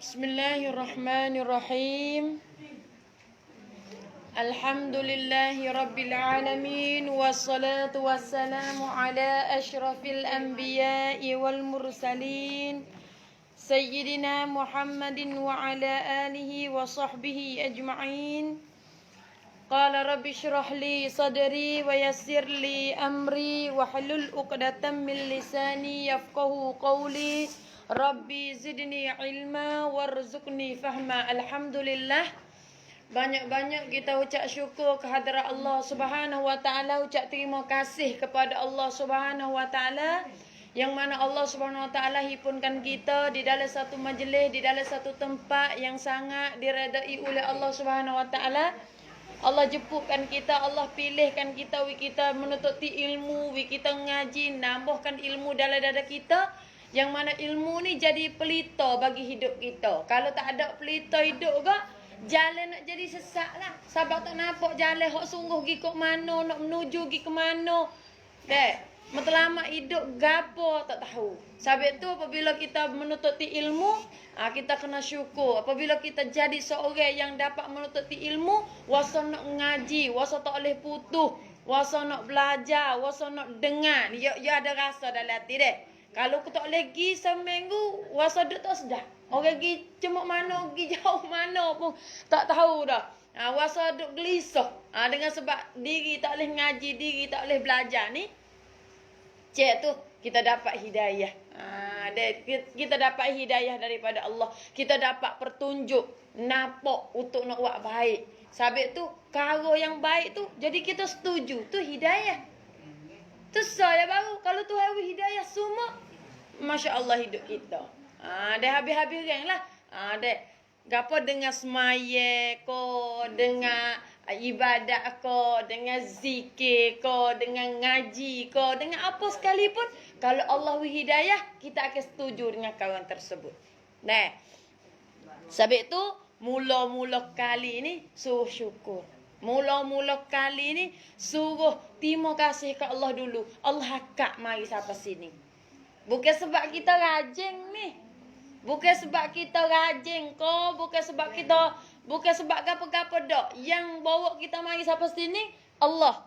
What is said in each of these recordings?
Bismillahirrahmanirrahim. Alhamdulillahi rabbil alamin. Wassalatu wassalamu ala ashrafil anbiya'i wal mursalin, Sayyidina Muhammadin wa ala alihi wa sahbihi ajma'in. Qala rabbi shrah li sadri wa yassir li amri wa hlul 'uqdatam min lisani yafqahu qawli. Rabbi zidni ilma warzuqni fahma. Alhamdulillah, banyak-banyak kita ucap syukur kehadrat Allah Subhanahu wa taala, ucap terima kasih kepada Allah Subhanahu wa taala yang mana Allah Subhanahu wa taala himpunkan kita di dalam satu majlis, di dalam satu tempat yang sangat diredai oleh Allah Subhanahu wa taala. Allah jemputkan kita, Allah pilihkan kita, kita menuntut ilmu, kita ngaji, nambahkan ilmu dalam dada kita. Yang mana ilmu ni jadi pelita bagi hidup kita. Kalau tak ada pelita hidup ke, jalan nak jadi sesak lah. Sebab tak nampak jalan hak sungguh pergi ke mana, nak menuju pergi ke mana. Matlamat hidup gapo tak tahu. Sebab tu apabila kita menuntut ilmu, kita kena syukur. Apabila kita jadi seorang yang dapat menuntut ilmu, wasa nak ngaji, wasa tak boleh putus, wasa nak belajar, wasa nak dengar. Ya ada rasa dalam hati deh. Kalau aku tak boleh pergi seminggu, wasa duduk tak sedar. Orang pergi cemuk mana, pergi jauh mana pun tak tahu dah. Wasa duduk gelisah. Dengan sebab diri tak boleh ngaji, diri tak boleh belajar ni. Cik tu, kita dapat hidayah. Kita dapat hidayah daripada Allah. Kita dapat petunjuk, nampak untuk nak buat baik. Sebab tu, cara yang baik tu, jadi kita setuju. Tu hidayah. Tu saya baru. Kalau tu hari hidayah semua, Masya Allah hidup kita. Dah habis-habis orang lah. Gapo dengan semaya ko, dengan ibadat ko, dengan zikir ko, dengan ngaji ko, dengan apa sekalipun, kalau Allah hidayah, kita akan setuju dengan kawan tersebut. Sebab tu mula-mula kali ni suruh syukur. Mula-mula kali ni suruh terima kasih ke Allah dulu. Allah akak mari sampai sini. Bukan sebab kita rajin ni. Bukan sebab kita rajin ko, bukan sebab apa-apa dak. Yang bawa kita mari sampai sini Allah.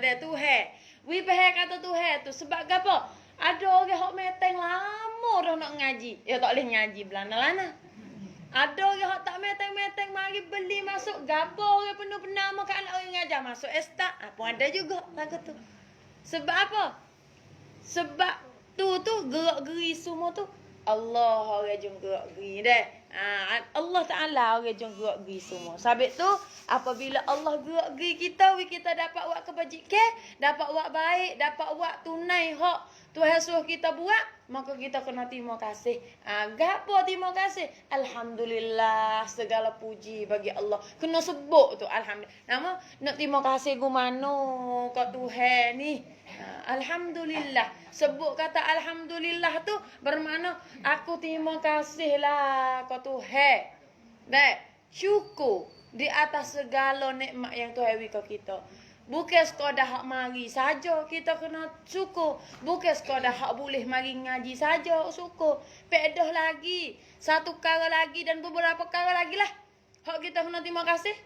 Dia Tuhan. We faham kata Tuhan tu sebab apa? Ada orang hok meteng lama dah nak ngaji. Ya tak boleh ngaji belana-lana. Ada orang hok tak meteng-meteng mari beli masuk gapo orang penuh penama kat anak orang ngajar masuk estak. Apa ada juga lagu tu. Sebab apa? Sebab tu gerak-geri semua tu Allah orang jom gerak-geri dah. Allah Taala orang jom gerak-geri semua. Sebab tu apabila Allah gerak-geri kita dapat buat kebajikan, dapat buat baik, dapat buat tunai hak Tuhan suruh kita buat, maka kita kena terima kasih. Gapo terima kasih? Alhamdulillah, segala puji bagi Allah. Kena sebut tu alhamdulillah. Nama nak terima kasih gumano kat Tuhan ni. Alhamdulillah. Sebut kata alhamdulillah tu bermakna aku terima kasihlah kat Tuhan. Syukur di atas segala nikmat yang Tuhan beri kat kita. Bukan sekadar hak mari saja kita kena syukur. Bukan sekadar hak boleh mari ngaji saja syukur. Pedah lagi. Satu perkara lagi dan beberapa perkara lagi lah. Hak kita kena terima kasih.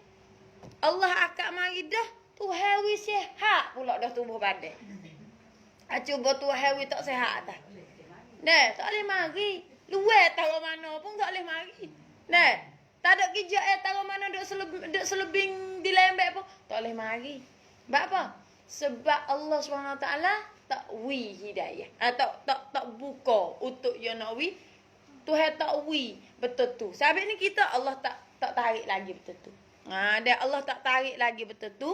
Allah akak mari dah. Tuhan wi sihat pula dah tubuh badan. Cuba Tuhan wi tak sihat dah. Tak boleh mari. Luar tahu mana pun tak boleh mari. Tak ada kerja tahu mana duk selebing di lembek pun tak boleh mari. Sebab apa? Sebab Allah SWT tak wi hidayah. Tak buka untuk yang nak wi. Tuhan tak wi betul tu. Sebab ni kita Allah tak tarik lagi betul tu. Dan Allah tak tarik lagi betul tu.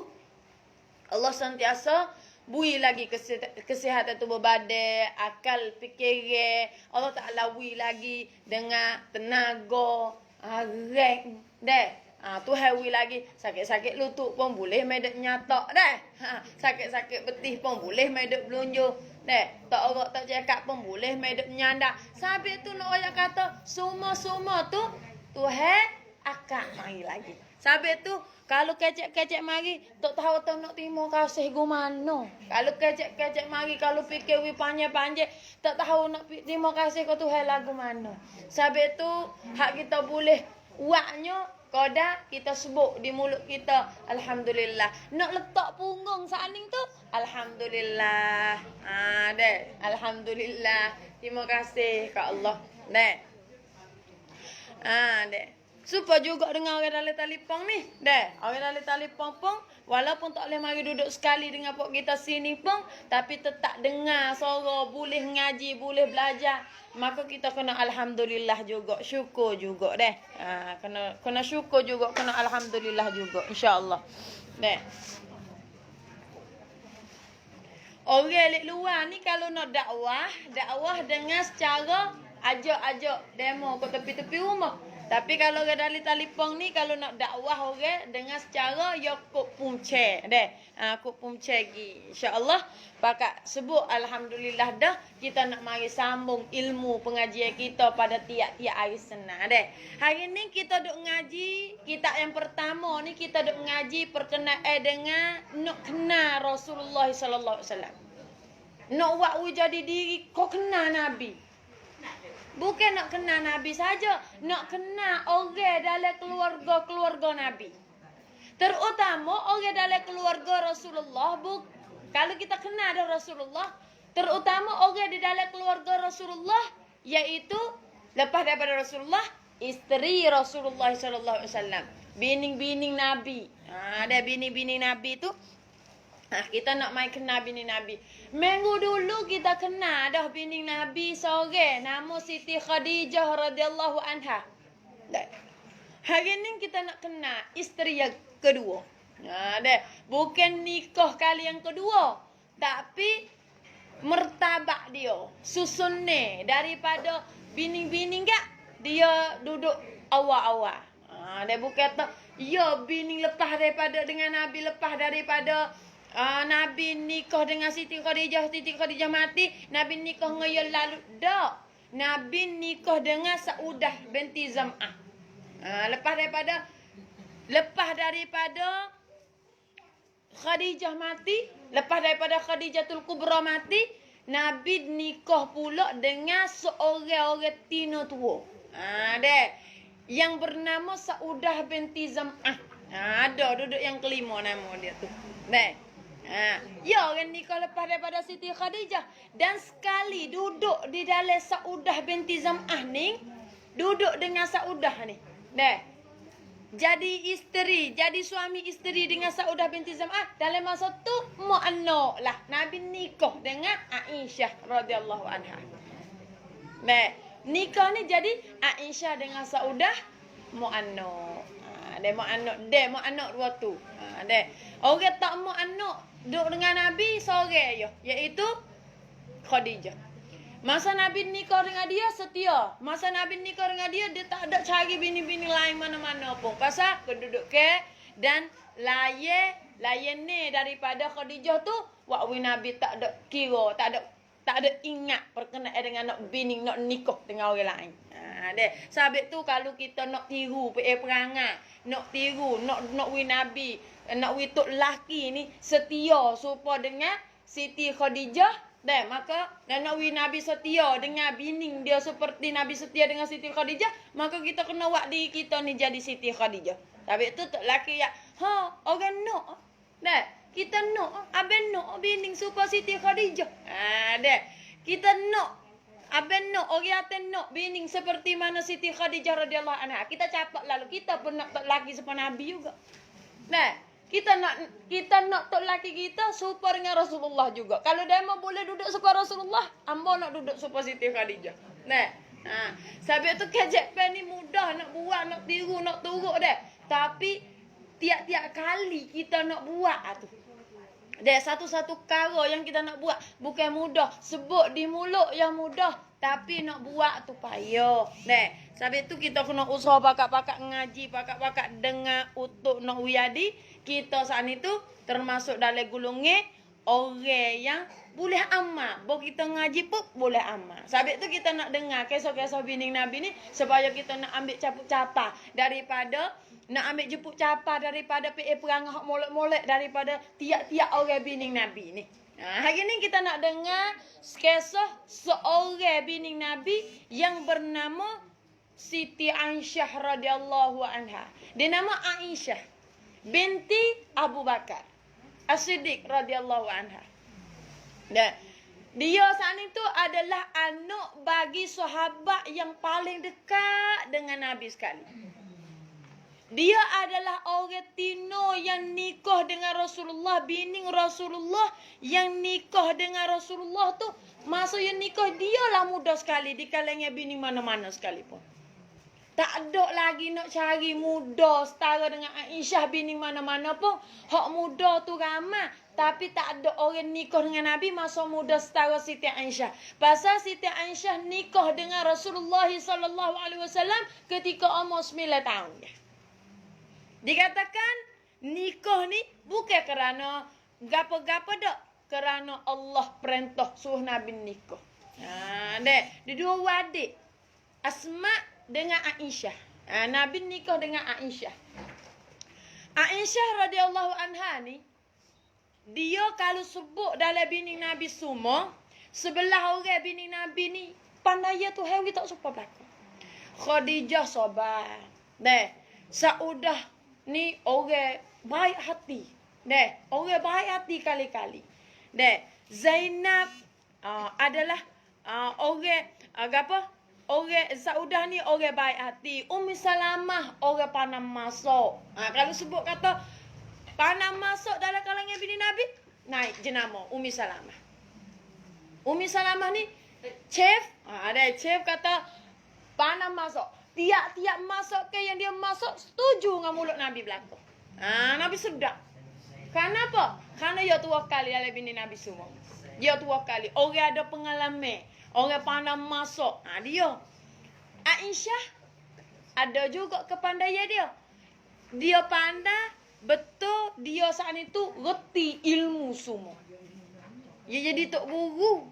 Allah sentiasa bui lagi kesihatan tubuh badan, akal fikiran. Allah Ta'ala wi lagi dengan tenaga, rank. Tuhan wi lagi sakit-sakit lutut pun boleh medek nyatak dah. Sakit-sakit betih pun boleh medek belunjuk. Tak orang tak cakap pun boleh medek nyanda. Sampai tu nak orang kata semua tu Tuhan akak mari lagi. Sabit tu kalau kecek-kecek mari tak tahu tu nak terima kasih gumano. Kalau kecek-kecek mari kalau fikir wi panjang-panjang tak tahu nak terima kasih ke Tuhan lagu mana. Sabit tu hak kita boleh waknya koda kita sebut di mulut kita alhamdulillah. Nak letak punggung saning tu alhamdulillah. Dek, alhamdulillah. Terima kasih ke Allah. Dek. Dek. Supaya juga dengan orang dalam talipong ni. Dek, orang dalam talipong pun walaupun tak boleh mari duduk sekali dengan pok kita sini pun tapi tetap dengar suara, boleh ngaji, boleh belajar. Maka kita kena alhamdulillah juga, syukur juga deh. Kena syukur juga, kena alhamdulillah juga insya-Allah. Deh. Orang lek luar ni kalau nak dakwah dengan secara ajak-ajak demo ke tepi-tepi rumah. Tapi kalau orang dari talipong ni kalau nak dakwah orang dengan secara ya kok punce deh. Kok punce gi. Insya-Allah pakak sebut alhamdulillah dah kita nak mari sambung ilmu pengajian kita pada tiap-tiap hari Senin deh. Hari ni kita duk ngaji, kita yang pertama ni kita duk ngaji perkenaan dengan nak kenal Rasulullah sallallahu alaihi wasallam. Nak buat jadi diri kau kenal Nabi. Bukan nak kenal Nabi saja, nak kenal orang dalam keluarga Nabi. Terutama orang dalam keluarga Rasulullah. Kalau kita kenal dah Rasulullah, terutama orang di dalam keluarga Rasulullah, iaitu lepas daripada Rasulullah, isteri Rasulullah sallallahu alaihi wasallam, bini-bini Nabi. Ada bini-bini Nabi tu. Kita nak main kenal bini Nabi. Minggu dulu kita kenal dah bini Nabi seorang nama Siti Khadijah radhiyallahu anha. Hari ni kita nak kenal isteri yang kedua. Bukan nikah kali yang kedua, tapi mertabak dia, susunnya daripada bini-bini enggak dia duduk awal-awal. Dia bukan tak ya bini lepas daripada dengan Nabi, lepas daripada Nabi nikah dengan Siti Khadijah mati, Nabi nikah dengan yang lalu. Tak. Nabi nikah dengan Saudah binti Zam'ah. Lepas daripada Khadijah mati, lepas daripada Khadijatul Kubra mati, Nabi nikah pula dengan seorang tino tua. Yang bernama Saudah binti Zam'ah. Ada duduk yang kelima nama dia tu. Baik. Ya orang nikah lepas daripada Siti Khadijah. Dan sekali duduk di dalam Saudah binti Zam'ah ni, duduk dengan Saudah ni. Jadi isteri, jadi suami isteri dengan Saudah binti Zam'ah. Dalam masa tu mu anak lah. Nabi nikah dengan Aisyah radhiyallahu anha. Nikah ni jadi Aisyah dengan Saudah mu anak. Mu anak dua tu. Orang tak mu anak duduk dengan Nabi seorang je, iaitu Khadijah. Masa Nabi nikah dengan dia setia. Masa Nabi nikah dengan dia tak ada cari bini-bini lain mana-mana pun. Pasal kedudukan dan layan ni daripada Khadijah tu, waktu Nabi tak ada kira, tak ada ingat perkenaan dengan nak bini nak nikah dengan orang lain. Sebab tu kalau kita nak tiru perangai, nak tiru, nak wi Nabi, nak wi tok laki ni setia supaya dengan Siti Khadijah, maka nak wi Nabi setia dengan bini dia seperti Nabi setia dengan Siti Khadijah, maka kita kena buat diri kita ni jadi Siti Khadijah. Tapi tu tok laki ya, orang nak. Kita nak, abang nak bini supaya Siti Khadijah. Kita nak abang nak, orang atas nak bini seperti mana Siti Khadijah radhiyallahu anha. Kita capak lalu kita pun nak tok laki seperti Nabi juga. Kita nak tok laki kita supaya dengan Rasulullah juga. Kalau dia mau boleh duduk supaya Rasulullah, ambo nak duduk supaya Siti Khadijah. Sebab tu KJP ni mudah nak buat, nak tiru, nak turut dah. Tapi tiap-tiap kali kita nak buat tu. Satu-satu perkara yang kita nak buat bukan mudah. Sebut di mulut yang mudah, tapi nak buat tu payah. Sebab tu kita kena usaha pakak-pakak ngaji, pakak-pakak dengar untuk nak uyadi. Kita saat ni tu termasuk dalam golongan orang yang boleh amal. Bo kita ngaji pun boleh amal. Sebab tu kita nak dengar kisah-kisah bini Nabi ni supaya kita nak ambil capuk capa daripada nak ambil jemput capa daripada perangai hak molek-molek daripada tiap-tiap orang bini Nabi ni. Hari ni kita nak dengar kisah seorang bini Nabi yang bernama Siti Aisyah radhiyallahu anha. Dia nama Aisyah binti Abu Bakar As-Siddiq radhiyallahu anha. Dan dia saat itu adalah anak bagi sahabat yang paling dekat dengan Nabi sekali. Dia adalah orang Tino yang nikah dengan Rasulullah, bini Rasulullah yang nikah dengan Rasulullah tu. Masa yang nikah dia lah muda sekali di kalangan bini mana-mana sekalipun. Tak ada lagi nak cari muda setara dengan Aisyah bini mana-mana pun. Hak muda tu ramai. Tapi tak ada orang nikah dengan Nabi masa muda setara Siti Aisyah. Pasal Siti Aisyah nikah dengan Rasulullah SAW ketika umur 9 tahun. Dikatakan nikah ni bukan kerana gapo-gapo dak. Kerana Allah perintah suruh Nabi nikah. Dia dua adik. Asma dengan Aisyah. Nabi nikah dengan Aisyah. Aisyah radhiyallahu anha ni, dia kalau sebut dalam bini Nabi semua, sebelah orang bini Nabi ni, pandai tu hewi tak suka belakang. Khadijah sabar. Saudah ni orang baik hati. Orang baik hati kali-kali. Zainab adalah orang apa? Orang Saudah ni orang baik hati. Ummi Salamah orang pandai masak. Kalau sebut kata pandai masak dalam kalangan bini Nabi, naik jenama Ummi Salamah. Ummi Salamah ni chef. Ada chef kata pandai masak. Tiap-tiap masak ke yang dia masak setuju dengan mulut Nabi belaka. Nabi sedap. Kenapa? Karena dia tua kali dalam bini Nabi semua. Dia tua kali. Orang ada pengalaman. Orang pandai masak. Dia. Aisyah ada juga kepandaian dia. Dia pandai betul dia saat itu reti ilmu semua. Dia jadi tok guru.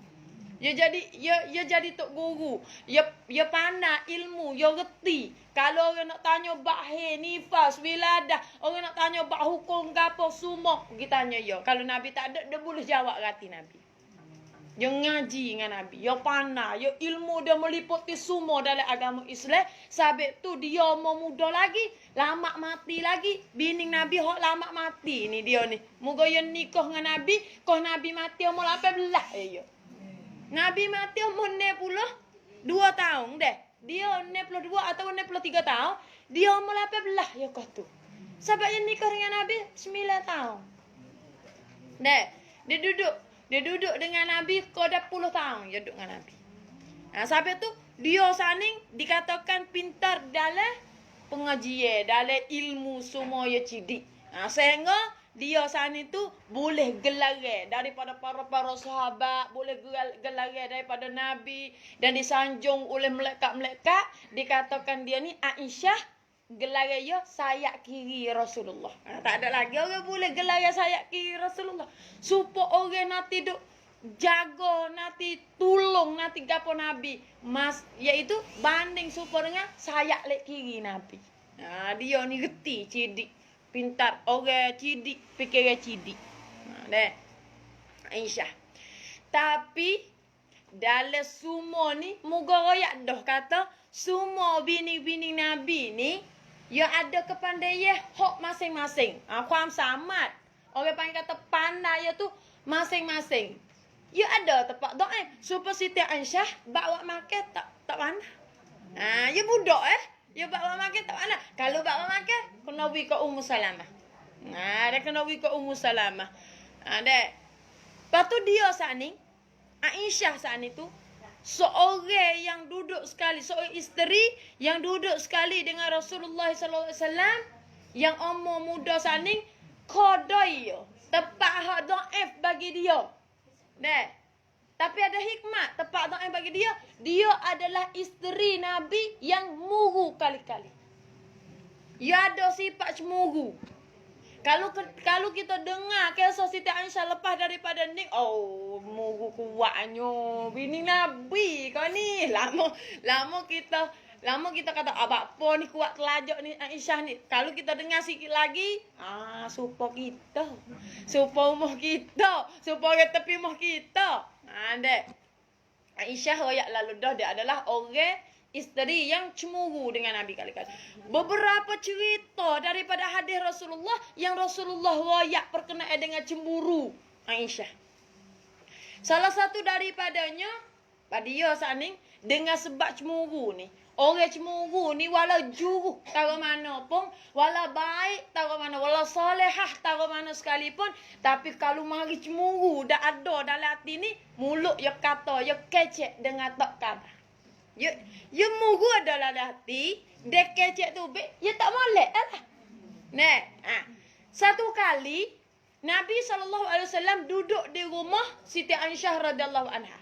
Dia jadi tok guru. Dia pandai ilmu, dia reti. Kalau orang nak tanya bab nifas, wiladah, orang nak tanya bab hukum gapo semua, pergi tanya dia. Kalau Nabi tak ada, dia boleh jawab rati Nabi. Dia ngaji dengan Nabi. Dia pandai. Dia ilmu dia meliputi semua dalam agama Islam. Sebab tu dia mau muda lagi. Lama mati lagi. Bini Nabi hok lama mati. Ni dia ni. Moga dia nikah dengan Nabi. Kau Nabi mati umur 18. Nabi mati umur 62 tahun. Dia 62 atau 63 tahun. Dia umur 18. Ya kau tu. Sebab dia nikah dengan Nabi 9 tahun. Dia duduk dengan Nabi kau dah 10 tahun dia duduk dengan Nabi. Sampai tu dia saning dikatakan pintar dalam pengajian, dalam ilmu semua dia cidik. Sehingga dia saning tu boleh gelaran daripada para sahabat, boleh gelaran daripada Nabi dan disanjung oleh malaikat-malaikat. Dikatakan dia ni Aisyah gelaran dia sayap kiri Rasulullah. Tak ada lagi orang boleh gelaran sayap kiri Rasulullah. Supaya orang nanti duk jaga, nanti tolong, nanti gapo Nabi. Iaitu banding supaya dengan sayap lek kiri Nabi. Dia ni reti, cidik, pintar. Orang cidik, fikiran cidik. Aisyah. Tapi dalam semua ni, moga royak dah kata, semua bini-bini Nabi ni, dia ada kepandaian hak masing-masing. Kuam samat. Orang panggil kata pandai tu masing-masing. Dia ada tempat doa. Supaya Siti Aisyah bawa makan tak pandai. Dia budak Dia bawa makan tak pandai. Kalau bawa makan, kena pergi ke Ummu Salamah. Dia kena pergi ke Ummu Salamah. Lepas tu dia saat ni, Aisyah saat ni tu, seorang yang duduk sekali, seorang isteri yang duduk sekali dengan Rasulullah SAW yang umur muda saning kodai tepat hak dhaif bagi dia. Tapi ada hikmat tepat dhaif bagi dia. Dia adalah isteri Nabi yang muru kali-kali. Dia ada sifat cemuru. Kalau kita dengar kisah Siti Aisyah lepas daripada ni, oh, mugu kuatnya bini Nabi kau ni. Lama kita kata abak po ni kuat telajak ni Aisyah ni. Kalau kita dengar sikit lagi, supo kita. Supo umur kita, supo ke tepi umur kita. Dek. Aisyah royak lalu dah dia adalah orang isteri yang cemburu dengan Nabi kali-kali. Beberapa cerita daripada hadis Rasulullah yang Rasulullah royak berkenaan dengan cemburu Aisyah. Salah satu daripadanya, dia saning dengan sebab cemburu ni. Orang cemburu ni walau juru taruh mana pun, walau baik taruh mana, walau solehah taruh mana sekalipun, tapi kalau mari cemburu dah ada dalam hati ni, mulut ya kata, ya kecek dengan tak kata. Ya mugu ada dalam hati, dia kecek tu ya tak molek lah. Satu kali Nabi SAW duduk di rumah Siti Aisyah radhiyallahu anha.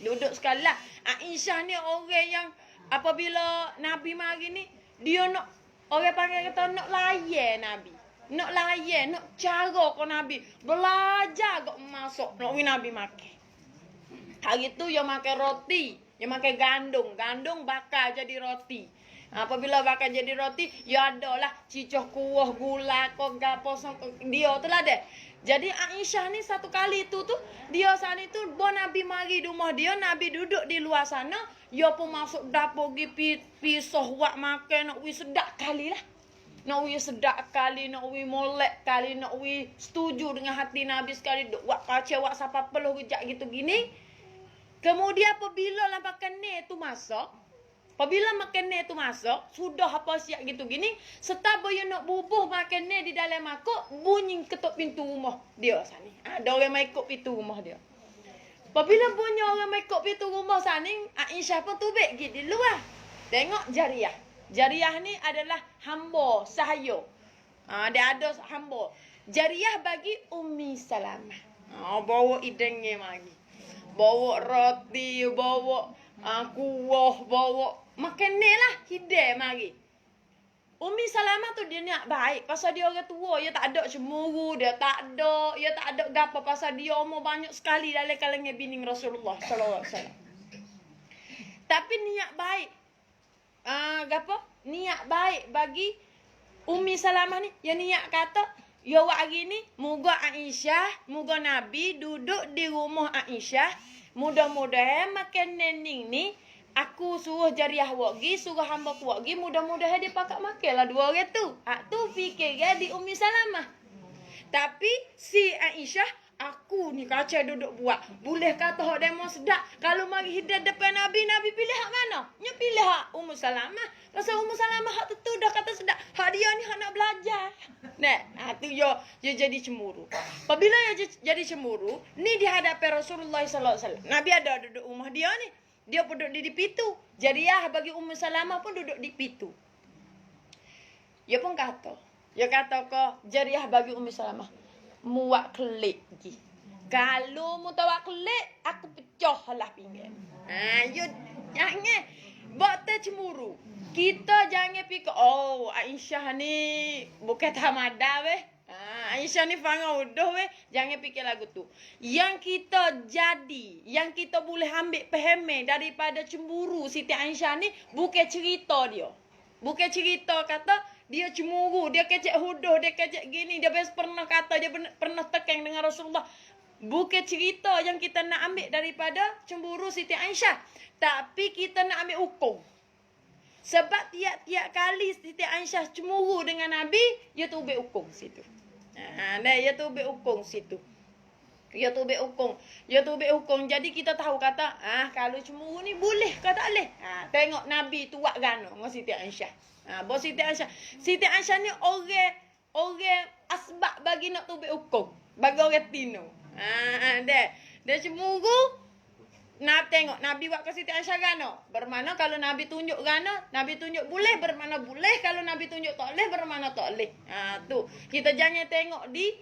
Duduk sekali lah. Aisyah ni orang yang apabila Nabi mari ni, dia nak, orang panggil kata nak layan Nabi. Nak layan, nak cara ke Nabi. Belajar kok masuk, nak Nabi makan. Hari tu dia makan roti. Dia makan gandum. Gandum bakar jadi roti. Apabila bakar jadi roti, ya adalah cicoh kuah gula kok gapo dia tu lah deh. Jadi Aisyah ni satu kali tu dia sana tu bon Nabi mari di rumah dia, Nabi duduk di luar sana, dia pun masuk dapur pergi pisah wak makan, nak wi sedap kali lah. Nak wi sedap kali, nak wi molek kali, nak wi setuju dengan hati Nabi sekali, duk wak kaca wak siapa perlu kejak gitu gini. Kemudian apabila lah makan ni tu masak, apabila makan ni tu masak, sudah apa siap gitu gini, setelah dia nak bubuh makan ni di dalam mangkuk, bunyi ketuk pintu rumah dia sani. Ada orang mai ikut pintu rumah dia. Apabila bunyi orang mai ikut pintu rumah sani, Aisyah pun tubik pergi di luar. Tengok Jariyah. Jariyah ni adalah hamba sahaya. Dia ada hamba. Jariyah bagi Ummi Salamah. Bawa idengnya mari. Bawa roti, bawa kuah, bawa makan ni lah, hidai mari. Ummi Salamah tu dia niat baik. Pasal dia orang tua, dia tak ada cemburu, dia tak ada gapo pasal dia umur banyak sekali dalam kalangan bini Rasulullah sallallahu alaihi wasallam. Tapi niat baik. Gapo? Niat baik bagi Ummi Salamah ni. Yang niat kata, ya wak hari ni, moga Aisyah, moga Nabi duduk di rumah Aisyah. Mudah-mudahan makan nening ni, aku suruh Jariyah wagi, suruh hamba ku wagi, mudah-mudahan dia pakat makan lah dua orang tu. Tu fikir dia di Ummi Salamah. Tapi si Aisyah, aku ni kaca duduk buat. Boleh kata hak demo sedap. Kalau mari hidup depan Nabi, Nabi pilih hak mana? Dia pilih hak Ummu Salamah. Pasal Ummu Salamah hak tu dah kata sedap. Hak dia ni hak nak belajar. Tu dia jadi cemburu. Apabila dia jadi cemburu, ni di hadapan Rasulullah sallallahu alaihi wasallam. Nabi ada duduk rumah dia ni. Dia pun duduk di pintu. Jariyah bagi Ummu Salamah pun duduk di pintu. Dia pun kata, kau Jariyah bagi Ummu Salamah, muak kelik lagi. Kalau mu tak kelik, aku pecah lah pinggan. You jangan buat cemburu. Kita jangan fikir, oh Aisyah ni bukan tamada weh. Aisyah ni fanga udah weh. Jangan fikir lagu tu. Yang kita jadi, yang kita boleh ambil pahami daripada cemburu Siti Aisyah ni, bukan cerita dia. Bukan cerita kata dia cemburu, dia kecek huduh, dia kecek gini, dia pernah kata, dia pernah tekan dengan Rasulullah. Bukan cerita yang kita nak ambil daripada cemburu Siti Aisyah. Tapi kita nak ambil hukum. Sebab tiap-tiap kali Siti Aisyah cemburu dengan Nabi, dia tu ambil hukum situ. Dia tu ambil hukum situ. Dia tu ambil hukum. Dia tu ambil hukum. Jadi kita tahu kata, kalau cemburu ni boleh ke tak boleh? Tengok Nabi tu buat gano dengan Siti Aisyah. Bos Siti Aisyah. Siti Aisyah ni orang asbab bagi nak tu ambil hukum. Bagi orang tino. Dia cemburu. Nak tengok Nabi buat ke Siti Aisyah gano. Bermakna kalau Nabi tunjuk gano, Nabi tunjuk boleh, bermakna boleh. Kalau Nabi tunjuk tak boleh, bermakna tak boleh. Tu. Kita jangan tengok di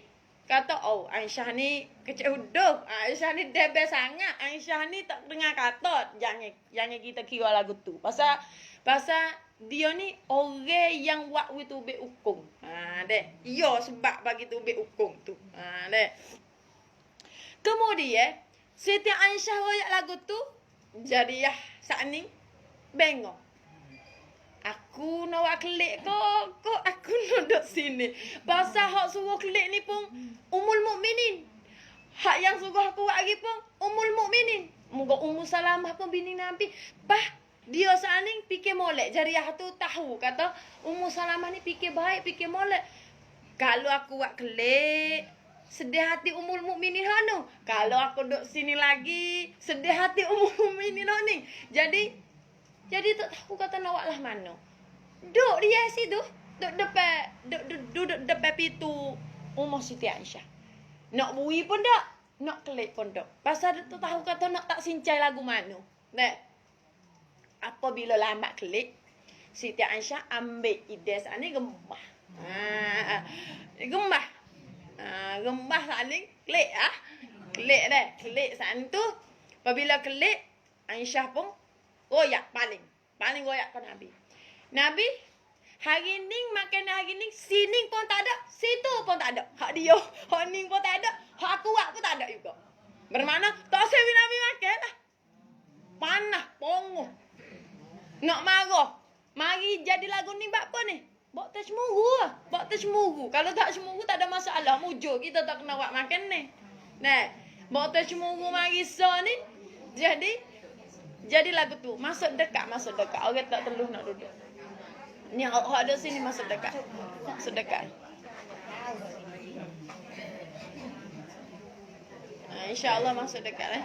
kata, oh Aisyah ni kecil huduh. Aisyah ni debel sangat. Aisyah ni tak dengar kata. Jangan kita kira lagu tu. Pasal dia ni orang yang buat tu be hukum. Deh. Iya sebab bagi tu be hukum tu. Deh. Kemudian Siti Aisyah royak lagu tu jadi saat ni bengong. Aku nak buat kelik kok aku nak duduk sini. Pasal hak suruh kelik ni pun Ummul Mukminin. Hak yang suruh aku buat lagi pun Ummul Mukminin. Moga Ummu Salamah pun bini Nabi. Dia saling fikir molek. Jariah tu tahu kata Ummu Salamah ni fikir baik, fikir molek. Kalau aku buat kelik, sedih hati Ummul Mukminin hanu. Kalau aku duduk sini lagi, sedih hati Ummul Mukminin ni. Jadi tak tahu kata nak buat lah mana. Duduk dia situ, duduk depan pintu rumah Siti Aisyah. Nak bui pun tak, nak kelik pun tak. Pasal dia tu tahu kata nak tak sincai lagu mana. Nah, apabila lambat kelik, Siti Aisyah ambil ide saat ni gembah. Gembah saling kelik Kelik dah. Kelik saat tu, apabila kelik, Aisyah pun royak paling royak ke Nabi. Nabi hari ni makan hari ni sini pun tak ada, situ pun tak ada. Hak dia, hak ni pun tak ada, hak aku buat pun tak ada juga. Bermakna tak sewi Nabi makan lah. Panah, pongoh. Nak marah. Mari jadi lagu ni buat apa ni? Buat tak cemburu lah. Buat tak cemburu. Kalau tak cemburu tak ada masalah. Mujur kita tak kena buat makan ni. Nah, buat tak cemburu mari so ni. Jadi lagu tu masuk dekat. Orang tak perlu nak duduk. Ni orang ada sini masuk dekat. InsyaAllah masuk dekat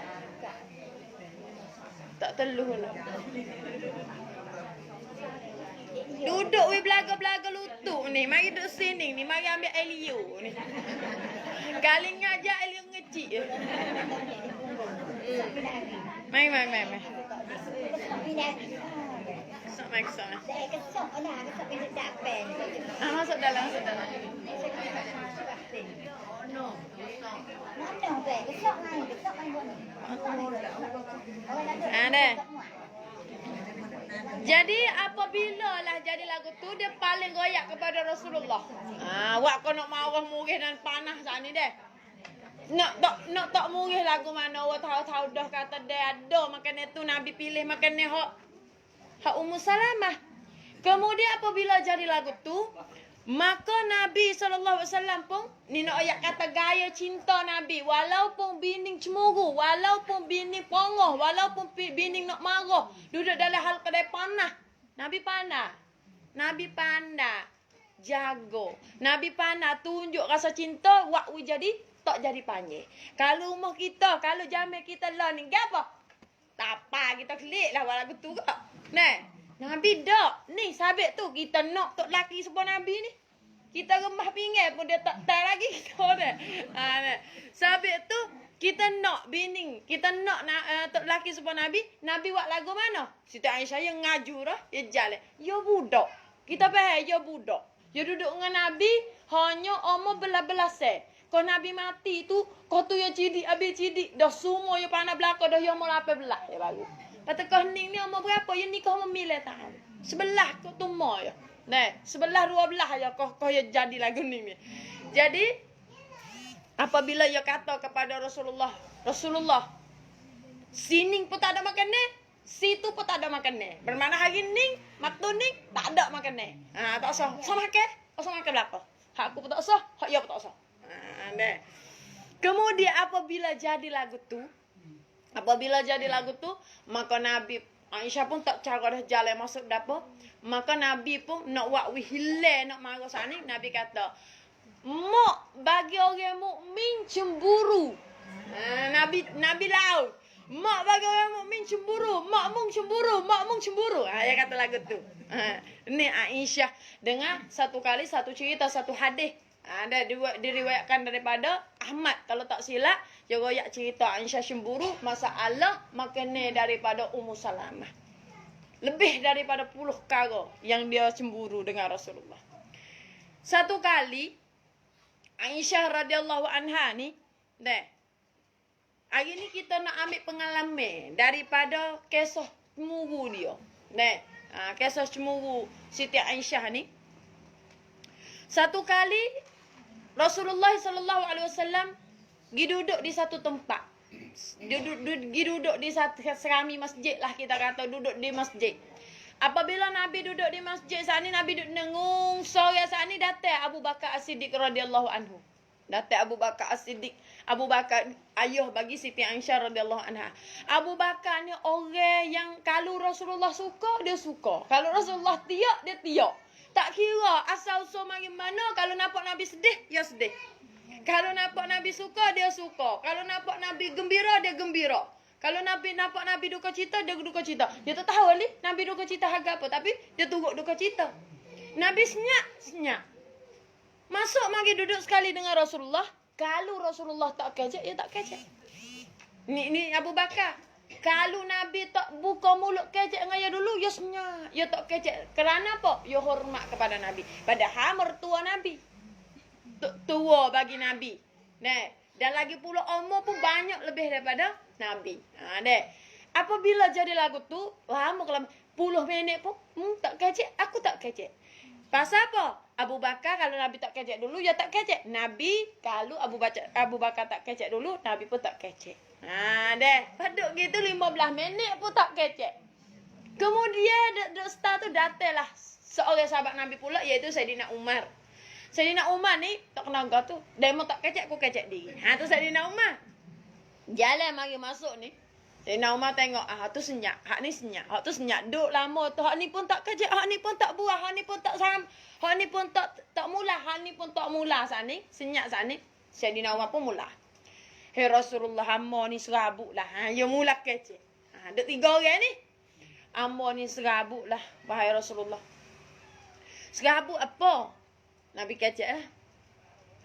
tak perlu nak. Duduk we belaga-belaga lutut ni. Mari duduk sini ni. Mari ambil Elio ni. Kali ngajak Elio ngecik. Mari. Kesok. Masuk dalam. Ada. Jadi apabila lah jadi lagu tu dia paling royak kepada Rasulullah. Awak kau nak marah murih dan panah saat ni deh. Nak tak murih lagu mana awak tahu dah kata dia ada makan itu Nabi pilih makan ni hak Ummu Salamah. Kemudian apabila jadi lagu tu, maka Nabi SAW pun ni nak ayat kata gaya cinta Nabi, walaupun bini cemburu, walaupun bini pongoh, walaupun bini nak marah, duduk dalam hal kedai panah. Nabi pandai jago. Nabi pandai tunjuk rasa cinta waktu jadi tak jadi panjang. Kalau rumah kita, kalau jamai kita lah ni gapo? Tapa kita klik lah lagu tu kak. Nah, Nabi dak. Ni sabit tu kita nak tok laki sebuah Nabi ni. Kita remah pinggir pun dia tak tai lagi kita dah. Sabit tu kita nak bini, kita nak tok laki sebuah Nabi. Nabi buat lagu mana? Siti Aisyah yang ngaju dah, dia jalan. Ya budak. Kita faham ya budak. Ya duduk dengan Nabi hanya umur belas-belas sen. Kau Nabi mati tu, kau tu yang cidik, habis cidik. Dah semua yang pandai belakang, dah yang umur 18 ya baru. Kata kau ni umur berapa? Yang nikah umur 9 tahun. Sebelah kau tu mau ya. Nah, sebelah 12 ya kau yang jadi lagu ni. Jadi, apabila ia kata kepada Rasulullah, sini pun tak ada makan ni, situ pun tak ada makan ni. Bermakna hari ni, waktu ni, tak ada makan ni. Tak usah. Usah makan belakang. Hak aku pun tak usah, hak ia pun tak usah. Nah. Kemudian apabila jadi lagu tu, maka Nabi Aisyah pun tak cara dah jalan masuk dapur. Maka Nabi pun nak buat wihile, nak marah sana. Nabi kata, mak bagi orang mukmin cemburu. Nabi laut. Mak bagi orang mukmin cemburu, mak mung cemburu. Dia kata lagu tu. Ni Aisyah dengar satu kali satu cerita satu hadis. Ada diriwayatkan daripada Ahmad kalau tak silap, dia royak cerita Aisyah cemburu masalah makannya daripada Ummu Salamah. Lebih daripada 10 kali yang dia cemburu dengan Rasulullah. Satu kali Aisyah radhiyallahu anha ni, hari ni kita nak ambil pengalaman daripada kisah cemburu dia. Kisah cemburu Siti Aisyah ni. Satu kali Rasulullah sallallahu alaihi wasallam pergi duduk di satu tempat. Duduk di satu serami masjid lah, kita kata duduk di masjid. Apabila Nabi duduk di masjid saat ni, Nabi duduk nengung sore saat ni, datang Abu Bakar As-Siddiq radhiyallahu anhu. Datang Abu Bakar As-Siddiq. Abu Bakar ayah bagi Siti Aisyah radhiyallahu anha. Abu Bakar ni orang yang kalau Rasulullah suka, dia suka. Kalau Rasulullah tiak, dia tiak. Tak kira asal-usul mari mana, kalau nampak Nabi sedih, dia sedih. Kalau nampak Nabi suka, dia suka. Kalau nampak Nabi gembira, dia gembira. Kalau Nabi nampak Nabi duka cita, dia duka cita. Dia tak tahu ni Nabi duka cita harga apa, tapi dia turut duka cita. Nabi senyap. Masuk mari duduk sekali dengan Rasulullah. Kalau Rasulullah tak kecek, dia tak kecek. Ni Abu Bakar. Kalau Nabi tak buka mulut kecek dengan dia dulu, dia senyap. Dia tak kecek. Kerana apa? Dia hormat kepada Nabi. Padahal mertua Nabi. Tua bagi Nabi. Dan lagi pula umur pun banyak lebih daripada Nabi. Apabila jadi lagu tu, lama kalau 10 minit pun tak kecek, aku tak kecek. Pasal apa? Abu Bakar kalau Nabi tak kecek dulu, dia tak kecek. Nabi kalau Abu Bakar tak kecek dulu, Nabi pun tak kecek. Paduk gitu 15 minit pun tak kecek. Kemudian start tu datanglah seorang sahabat Nabi pula, iaitu Sayyidina Umar. Sayyidina Umar ni tak kenal kau tu. Dia mau tak kecek, aku kecek diri. Tu Sayyidina Umar. Jalan mari masuk ni. Sayyidina Umar tengok, tu senyap. Hak ni senyap. Hak tu senyap. Duk lama tu. Hak ni pun tak kecek. Hak ni pun tak buah. Hak ni pun tak sam. Hak ni pun tak mula. Hak ni pun tak mula saat ni. Senyap saat ni. Sayyidina Umar pun mula. Hei Rasulullah, hamba ni serabut lah. Dia mula kecek. Duk 3 orang ni. Hamba ni serabut lah. Wahai Rasulullah. Serabut apa? Nabi kecek lah.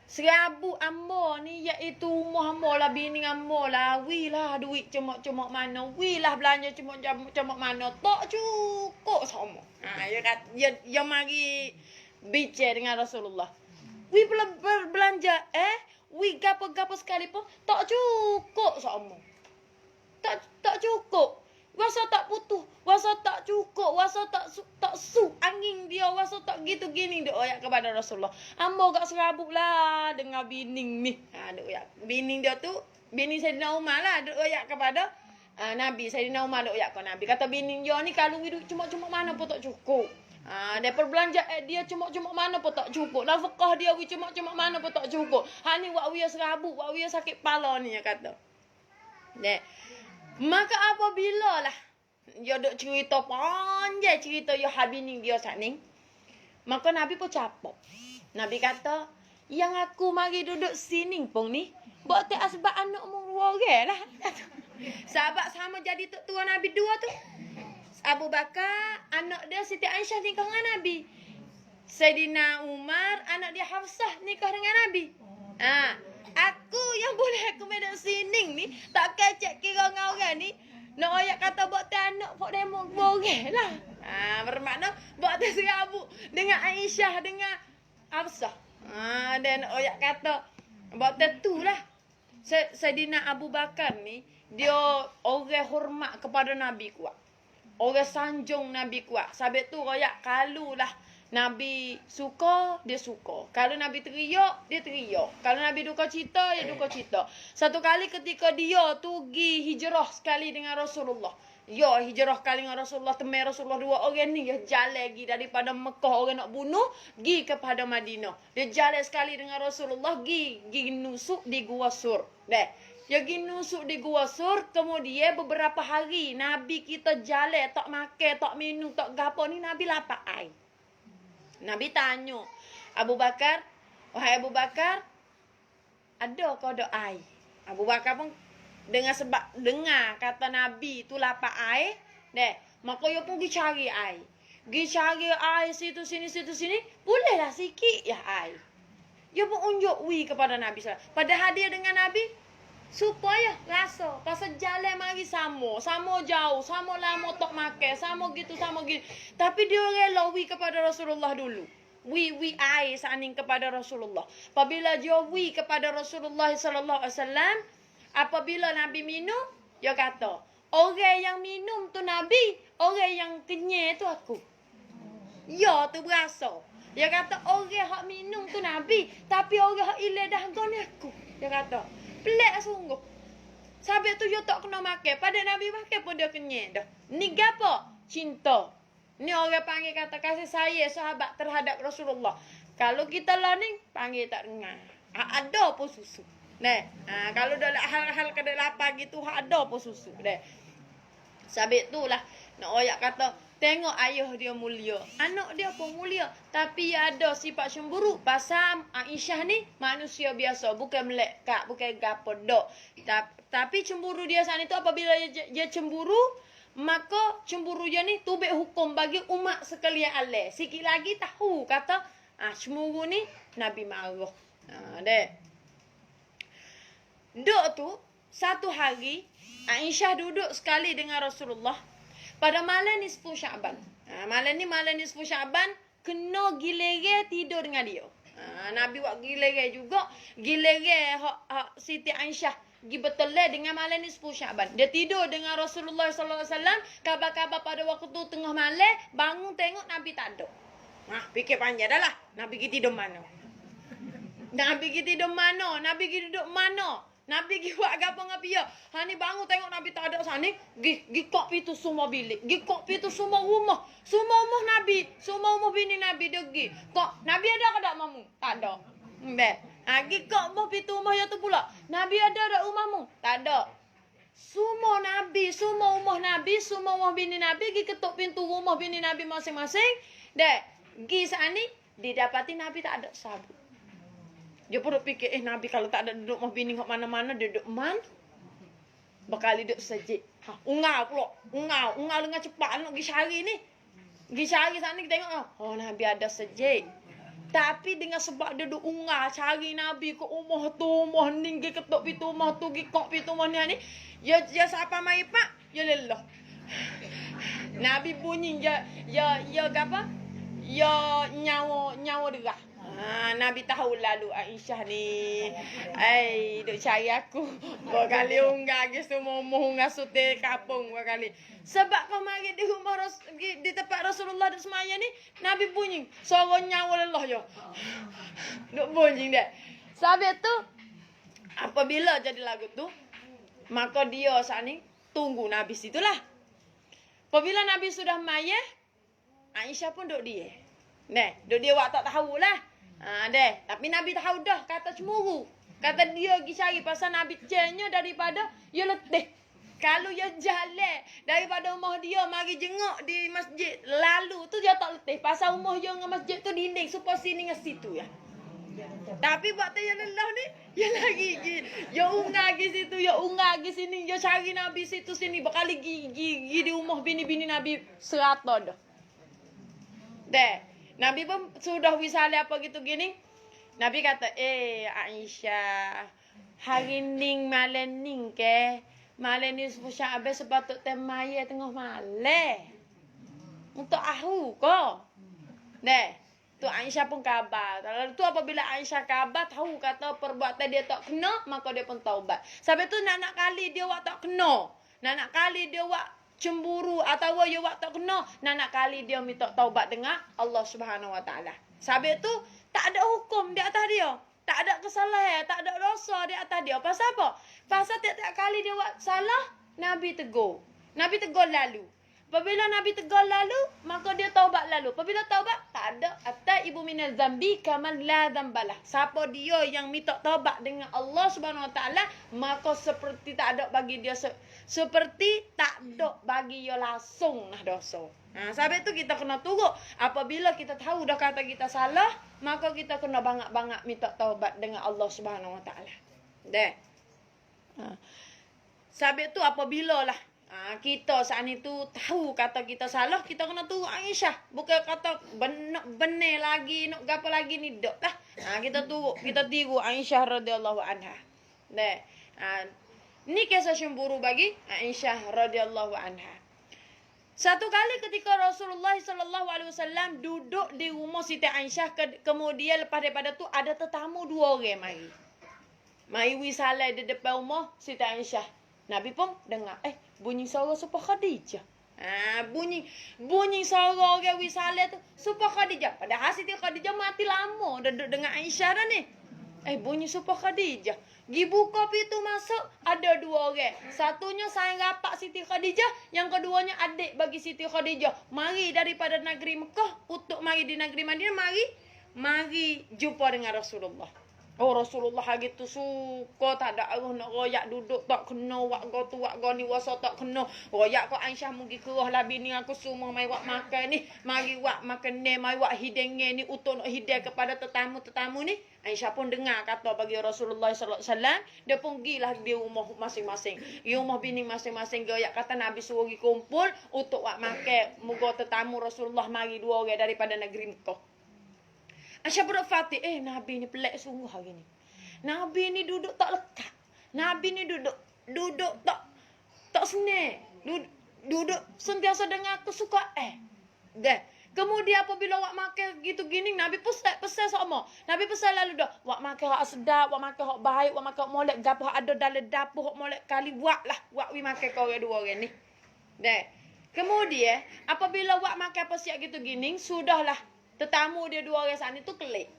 Serabut hamba ni iaitu rumah hamba lah, bini hamba lah. Wi lah duit cemak-cemak mana. Wi lah belanja cemak-cemak mana. Tak cukup sama. Dia mari bicara dengan Rasulullah. Wi belanja wi gapo-gapo sekali pun tak cukup sama. Tak cukup. Rasa tak putus, rasa tak cukup, rasa tak su angin dia, rasa tak gitu gini dia ayat kepada Rasulullah. Hamba gak serabut lah dengan bining ni. Dia ayat. Bining dia tu, bining Sayyidina Umar lah, dia ayat kepada Nabi. Sayyidina Umar dia ayat kepada Nabi. Kata bining dia ni kalau hidup cuma mana pun tak cukup. Dia perbelanjaan dia cuma mana pun tak cukup. Nafkah dia cuma mana pun tak cukup. Ni wak dia serabut, wak dia sakit kepala ni, dia kata. Maka apabila lah dia duk cerita panjang cerita ya habini dia saat ni, maka Nabi pun capok. Nabi kata, yang aku mari duduk sini pun ni, buat tak sebab anakmu 2 orang lah. Sahabat sama jadi tua Nabi 2 tu. Abu Bakar, anak dia Siti Aisyah nikah dengan Nabi. Sayyidina Umar, anak dia Hafsah nikah dengan Nabi. Aku yang boleh aku duduk sini ni, tak kecek kira dengan orang ni. Nak ayat kata buat tak anak, buat demo boreh lah. Bermakna buat tak serabut dengan Aisyah, dengan Hafsah. Dan ayat kata buat tak tu lah. Sayyidina Abu Bakar ni, dia orang hormat kepada Nabi kuat. Orang sanjung Nabi kuat. Sebab tu ayat kalau lah Nabi suka, dia suka. Kalau Nabi teriak, dia teriak. Kalau Nabi duka cita, dia duka cita. Satu kali ketika dia tu pergi hijrah sekali dengan Rasulullah. Ya, hijrah sekali dengan Rasulullah. Temui Rasulullah 2 orang ni. Dia jalan lagi daripada Mekah orang nak bunuh. Pergi kepada Madinah. Dia jalan sekali dengan Rasulullah. Pergi nusuk di Gua Sur. Dia pergi nusuk di Gua Sur. Kemudian beberapa hari Nabi kita jalan. Tak makan, tak minum, tak gapo ni. Nabi lapar air. Nabi tanya Abu Bakar, wahai Abu Bakar, ada kau ada air? Abu Bakar pun dengar kata Nabi tu lapar air, maka dia pun pergi cari air. Pergi cari air situ sini, bolehlah sikit ya air. Dia pun unjuk kepada Nabi sallallahu. Padahal dia dengan Nabi supaya rasa pasal jalan mari sama jauh, sama lama tak makan, sama gitu. Tapi dia rela kepada Rasulullah dulu. Air saning kepada Rasulullah. Apabila dia kepada Rasulullah sallallahu alaihi wasallam, apabila Nabi minum, dia kata, Orang yang minum tu Nabi, orang yang kenyal tu aku. Ya tu berasa. Dia kata orang hak minum tu Nabi, tapi orang hak ilah dahaga ni aku. Dia kata, pelik sungguh. Sampai tu dia tak kena makan. Pada Nabi makan pun dia kenyal dah. Ni gapo? Cinta. Ni orang panggil kata kasih sayang sahabat terhadap Rasulullah. Kalau kita lah ni, panggil tak dengar. Ada pun susu. Kalau dalam hal-hal kedelapan gitu, ada pun susu. Sabit tu lah. Nak oyak kata, tengok ayah dia mulia. Anak dia pun mulia. Tapi ada sifat cemburu. Pasal Aisyah ni manusia biasa. Bukan melekat. Bukan gapo dok. Tapi cemburu dia saat itu apabila dia cemburu, maka cemburu dia ni tubik hukum bagi umat sekalian alih. Sikit lagi tahu kata, cemburu ni Nabi marah. Dok tu, satu hari, Aisyah duduk sekali dengan Rasulullah. Pada malam nisfu Sya'ban. Malam nisfu Sya'ban, kena gilere tidur dengan dia. Nabi buat gilere juga. Gilere Siti Aisyah. Gi betul dengan malam nisfu Sya'ban. Dia tidur dengan Rasulullah SAW. Kabar-kabar pada waktu tu tengah malam, bangun tengok Nabi tak ada. Fikir panjang dah lah. Nabi pergi tidur mana? Nabi pergi tidur mana? Nabi pergi duduk mana? Nabi pergi buat apa dengan dia? Ni bangun tengok Nabi tak ada sana. Gi kok pintu semua bilik. Gi kok pintu semua rumah. Semua rumah Nabi. Semua rumah bini Nabi dia pergi. Kok Nabi ada ke tak mamu? Tak ada. Gi kok rumah pintu rumah dia tu pula. Nabi ada rumahmu? Tak ada. Semua Nabi, semua rumah Nabi, semua rumah bini Nabi gi ketuk pintu rumah bini Nabi masing-masing. Gi sana didapati Nabi tak ada sabut. Dia pun fikir, Nabi kalau tak ada duduk mah bini kat mana-mana, dia duduk mana? Bakal duduk sejik. Ungal pula. Ungal dengan cepat nak pergi cari ni. Pergi cari sana kita tengok. Nabi ada sejik. Tapi dengan sebab dia duduk ungal cari Nabi ke rumah tu, rumah ni, pergi ketuk pintu rumah tu, pergi kok pintu rumah ni. Ya siapa mai pak? Ya lelah. Nabi bunyi ya apa? Ya nyawa derah. Nabi tahu lalu Aisyah ni. Duk cari aku. Berkali unggah ke semua unggah sute kapung berkali. Sebab kau mari di rumah di tempat Rasulullah dan semaya ni, Nabi bunyi. Suara nyawa lelah je. Duk bunyi dia. Sebab tu, apabila jadi lagu tu, maka dia saat ni tunggu Nabi situlah. Apabila Nabi sudah maya, Aisyah pun duk dia. Duk dia awak tak tahulah. Tapi Nabi tahu dah kata cemburu. Kata dia pergi cari pasal Nabi cenya daripada dia letih. Kalau dia jalan daripada rumah dia mari jenguk di masjid lalu tu dia tak letih. Pasal rumah dia dengan masjid tu dinding supaya sini dengan situ ya. Tapi waktu yang lelah ni dia lagi dia unggah pergi situ, dia unggah pergi sini, dia cari Nabi situ sini berkali gigi di rumah bini-bini Nabi serata dah. Nabi pun sudah wisale apa gitu gini. Nabi kata, Aisyah, hari ning malam ning ke? Malam ni Sya'ban sepatut temaya tengah malam. Untuk aku ko. Tu Aisyah pun kabar. Lalu tu apabila Aisyah kabar tahu kata perbuatan dia tak kena, maka dia pun taubat. Sampai tu nak kali dia buat tak kena. Nak kali dia buat cemburu atau dia buat tak kena, nak kali dia minta taubat dengan Allah Subhanahu Wa Taala. Sabit tu tak ada hukum di atas dia. Tak ada kesalahan, tak ada dosa di atas dia. Pasal apa? Pasal tiap-tiap kali dia buat salah, Nabi tegur. Nabi tegur lalu. Apabila Nabi tegur lalu, maka dia taubat lalu. Apabila taubat, tak ada at-taibu minaz zambi kaman la dzambalah. Siapa dia yang minta taubat dengan Allah Subhanahu Wa Taala, maka seperti tak ada bagi dia seperti tak ada bagi dia langsung dosa. Sebab itu kita kena tunggu. Apabila kita tahu dah kata kita salah, maka kita kena banyak-banyak minta taubat dengan Allah Subhanahu Wa Taala. Sebab itu apabila lah kita saat itu tahu kata kita salah, kita kena tunggu Aisyah. Bukan kata benar lagi, nak gapo lagi ni dok lah. Kita tunggu, kita tiru Aisyah radhiyallahu anha. Ni kisah cemburu bagi Aisyah radhiyallahu anha. Satu kali ketika Rasulullah sallallahu alaihi wasallam duduk di rumah Siti Aisyah, kemudian lepas daripada tu ada tetamu 2 orang mari. Mari wisala di depan rumah Siti Aisyah. Nabi pun dengar, bunyi suara supaya Khadijah. Bunyi suara orang wisale tu supaya Khadijah. Padahal Siti Khadijah mati lama duduk dengan Aisyah dah ni. Bunyi supaya Khadijah. Gi buka pintu masuk, ada dua orang. Satunya sayang rapat Siti Khadijah, yang keduanya adik bagi Siti Khadijah. Mari daripada negeri Mekah untuk mari di negeri Madinah, mari jumpa dengan Rasulullah. Rasulullah hari tu suka tak ada arah nak royak duduk tak kena wak go tu wak go ni wasa tak kena royak ko Aisyah mugi kerah lah bini aku semua mai wak makan ni, mari wak makan ni, mai wak hidang ni untuk nak hidang kepada tetamu-tetamu ni. Aisyah pun dengar kata bagi Rasulullah sallallahu alaihi wasallam, dia pun gilah di rumah masing-masing, di rumah bini masing-masing. Royak kata Nabi suruh kumpul untuk wak makan muga tetamu Rasulullah mari dua orang daripada negeri Mekah. Aisyah berfatih, Nabi ni pelik sungguh hari ni. Nabi ni duduk tak lekat. Nabi ni duduk tak senang. Duduk sentiasa dengan aku suka Dah. Kemudian apabila wak makan gitu gini, Nabi pesan sama. Nabi pesan lalu dah, wak makan hak sedap, wak makan hak baik, wak makan molek gapo ada dalam dapur hak molek kali wak wi makan kau dua orang ni. Dah. Kemudian apabila wak makan apa siap gitu gini, sudahlah. Tetamu dia dua orang sana tu kelik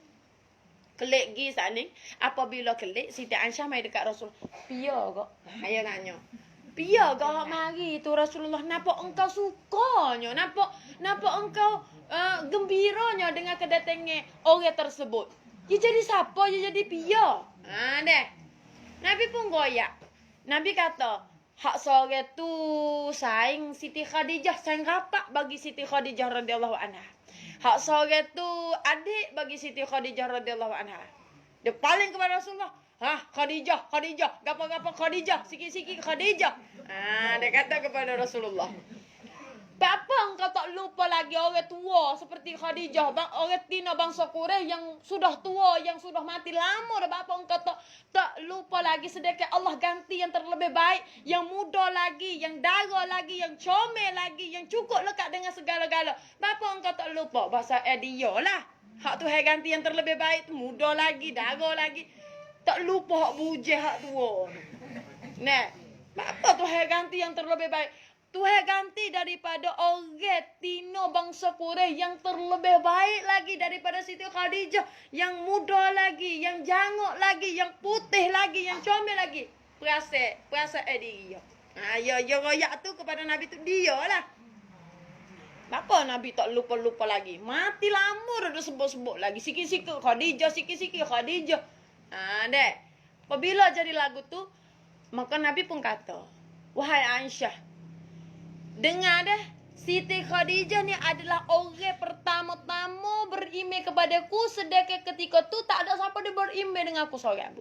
gi sana. Apabila kelik, Siti Aisyah mai dekat Rasul. Pia kok? Ayah tanya. Pia kok mari tu Rasulullah? Napa engkau sukanya? Napa engkau gembiranya dengan kedatangan orang tersebut? Dia jadi siapa? Dia jadi pia. Deh. Nabi pun goyak. Nabi kata, hak sore tu saing Siti Khadijah, saing rapat bagi Siti Khadijah radhiyallahu anha. Hak sore tu adik bagi Siti Khadijah radhiyallahu anha. Dia paling kepada Rasulullah. Khadijah, gapo-gapo Khadijah, sikit-sikit Khadijah. Dia kata kepada Rasulullah. Bapa engkau tak lupa lagi orang tua seperti Khadijah, orang Tina bangsa Quraisy yang sudah tua, yang sudah mati lama dah. Bapa engkau tak lupa lagi sedekah Allah ganti yang terlebih baik, yang muda lagi, yang dara lagi, yang comel lagi, yang cukup lekat dengan segala-gala. Bapa engkau tak lupa bahasa dia lah. Hak tu hai ganti yang terlebih baik tu, muda lagi, dara lagi. Tak lupa hak bujih hak tua. Nah, bapa tu hai ganti yang terlebih baik. Tuhan ganti daripada orang Tino bangsa Quraisy yang terlebih baik lagi daripada Siti Khadijah, yang muda lagi, yang jangok lagi, yang putih lagi, yang comel lagi. Perasa dia. Ya royak tu kepada Nabi tu dia lah. Kenapa Nabi tak lupa-lupa lagi? Mati lama dah sebut-sebut lagi. Sikit-sikit Khadijah, sikit-sikit Khadijah. Dek. Apabila jadi lagu tu, maka Nabi pun kata, wahai Aisyah, dengar dah, Siti Khadijah ni adalah orang pertama-tama beriman kepadaku, sedangkan ketika tu tak ada siapa dia beriman dengan aku seorang.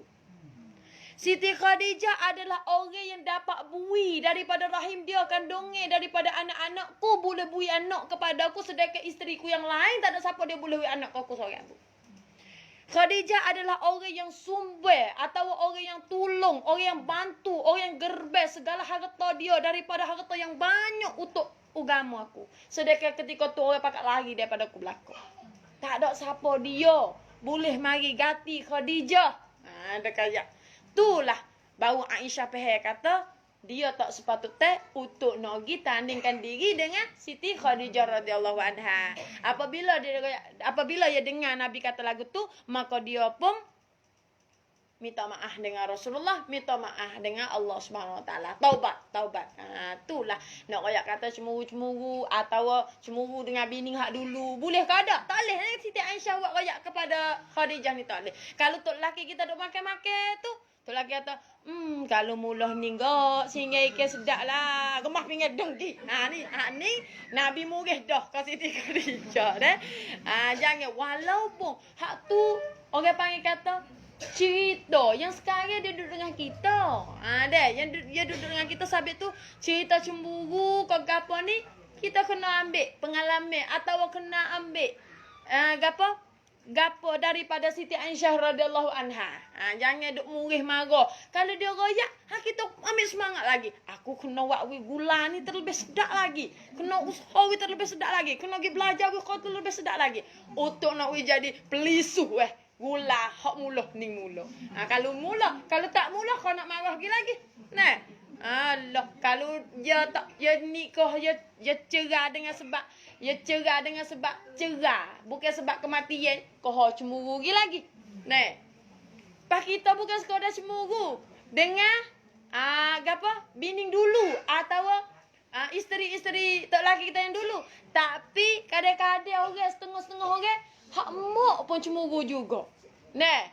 Siti Khadijah adalah orang yang dapat bui daripada rahim dia, kandungnya, daripada anak-anakku boleh bui anak kepada aku, sedangkan isteriku yang lain tak ada siapa dia boleh bui anak ke aku seorang. Khadijah adalah orang yang sumber atau orang yang tolong, orang yang bantu, orang yang gerbes segala harta dia daripada harta yang banyak untuk agama aku. Sedangkan ketika tu orang pakat lari daripada aku belakang. Tak ada siapa dia boleh mari ganti Khadijah. Ada kayak. Itulah baru Aisyah Pahal kata, dia tak sepatutnya untuk nak pergi tandingkan diri dengan Siti Khadijah radhiyallahu anha. Apabila dia dengar Nabi kata lagu tu, maka dia pun minta maaf dengan Rasulullah, minta maaf dengan Allah Subhanahu Wa Taala. Taubat. Itulah nak royak kata cemburu atau cemburu dengan bini hak dulu. Boleh ke ada? Tak boleh. Siti Aisyah buat royak kepada Khadijah ni tak boleh. Kalau tok lelaki kita duk makan-makan tu, tok lelaki kata, kalau mulah ni enggak, singgah ikan sedap lah. Gemah pinggir dengki. Ni Nabi murih dah ke Siti Khadijah dah. Jangan, walaupun hak tu orang panggil kata cerita yang sekarang dia duduk dengan kita. Yang dia duduk dengan kita sabit tu cerita cemburu ke gapo ni, kita kena ambil pengalaman atau kena ambil gapo daripada Siti Aisyah radhiyallahu anha. Jangan duk murih marah. Kalau dia royak, kita ambil semangat lagi. Aku kena wakwi gula ni terlebih sedap lagi. Kena usaha terlebih sedap lagi. Kena pergi belajar kau terlebih sedap lagi. Untuk nak jadi pelisuh gula hak mula ni mula. Kalau tak mula kau nak marah lagi. Nah, Allah, kalau dia tak dia nikah dia cerah dengan sebab cerah, bukan sebab kematian, kau cemburu lagi. Nah, pak kita bukan sekadar cemburu dengan apa? Bini dulu atau isteri-isteri tok laki kita yang dulu. Tapi kadang-kadang orang setengah-setengah orang hak mak pun cemburu juga. Nah,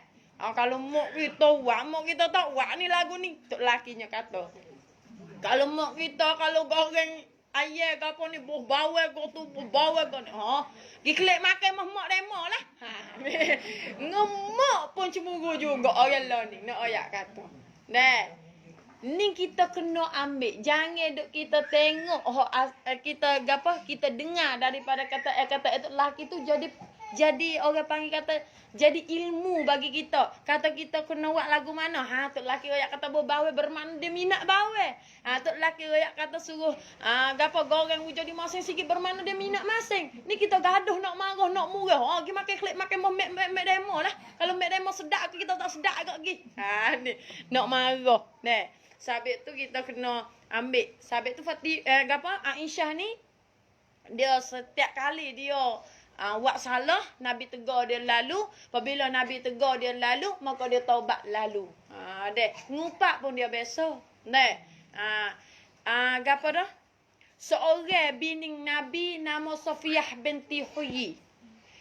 kalau mak kita tak wak ni lagu ni tok lakinya kata. Kalau mak kita kalau goreng ayam ke apa ni bawang ke tu bawang ke ni. Dikelek makan mak demo lah. Ngemak pun cemburu juga orang lah ni nak ayat kata. Nah, ni kita kena ambil. Jangan duk kita tengok kita apa kita dengar daripada kata itu laki tu jadi orang panggil kata jadi ilmu bagi kita. Kata kita kena buat lagu mana? Tok laki royak kata berbawe bermakna dia minat bawe. Tok laki royak kata suruh gapo goreng wujud di masing sikit bermakna dia minat masing. Ni kita gaduh nak marah nak murah. Pergi makan klik makan mek demo lah. Kalau mek demo sedap ke kita tak sedap agak pergi. Ni nak marah. Nah, sabit tu kita kena ambil. Sabit tu Aisyah ni dia setiap kali dia buat salah, Nabi tegur dia lalu. Apabila Nabi tegur dia lalu, maka dia taubat lalu. Ngupak pun dia biasa. Apa dah? Seorang bini Nabi nama Safiyah binti Huyyi.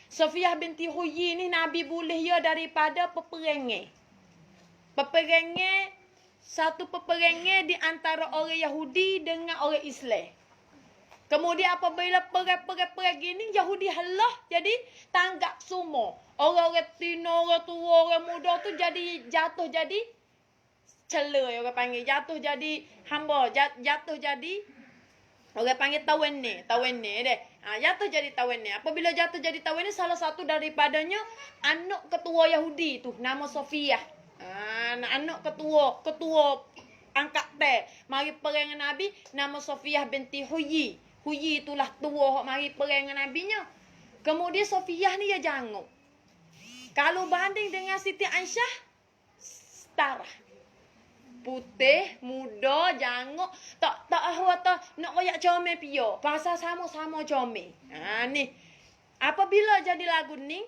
Safiyah binti Huyyi ni Nabi boleh dia daripada peperangan. Satu peperangan di antara orang Yahudi dengan orang Islam. Kemudian apabila perang gini Yahudi halah jadi tanggap semua. Orang-orang tino, orang tua, orang muda tu jadi jatuh jadi cela orang panggil. Jatuh jadi hamba, jatuh jadi orang panggil tawenne deh. Jatuh jadi tawenne. Apabila jatuh jadi tawenne salah satu daripadanya anak ketua Yahudi tu nama Safiyah. Anak ketua angkat teh mari perang dengan Nabi nama Safiyah binti Huyyi. Huyyi itulah tua hok mari perang dengan nabinya. Kemudian Safiyah ni dia janguk. Kalau banding dengan Siti Aisyah setara. Putih, muda, janguk, tak nak royak comel pio. Pasal sama-sama comel. Ni. Apabila jadi lagu ni,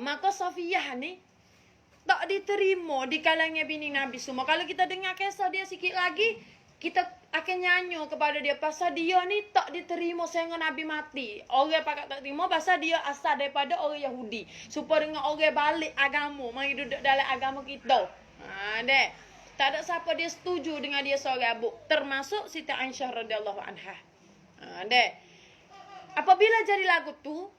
maka Safiyah ni tak diterima di kalangan bini Nabi semua. Kalau kita dengar kisah dia sikit lagi, kita akan nyanyi kepada dia pasal dia ni tak diterima sehingga Nabi mati. Orang pakat tak terima pasal dia asal daripada orang Yahudi. Supaya dengan orang balik agama, mari duduk dalam agama kita. Tak ada siapa dia setuju dengan dia seorang abu, termasuk Siti Aisyah radhiyallahu anha. Apabila jadi lagu tu,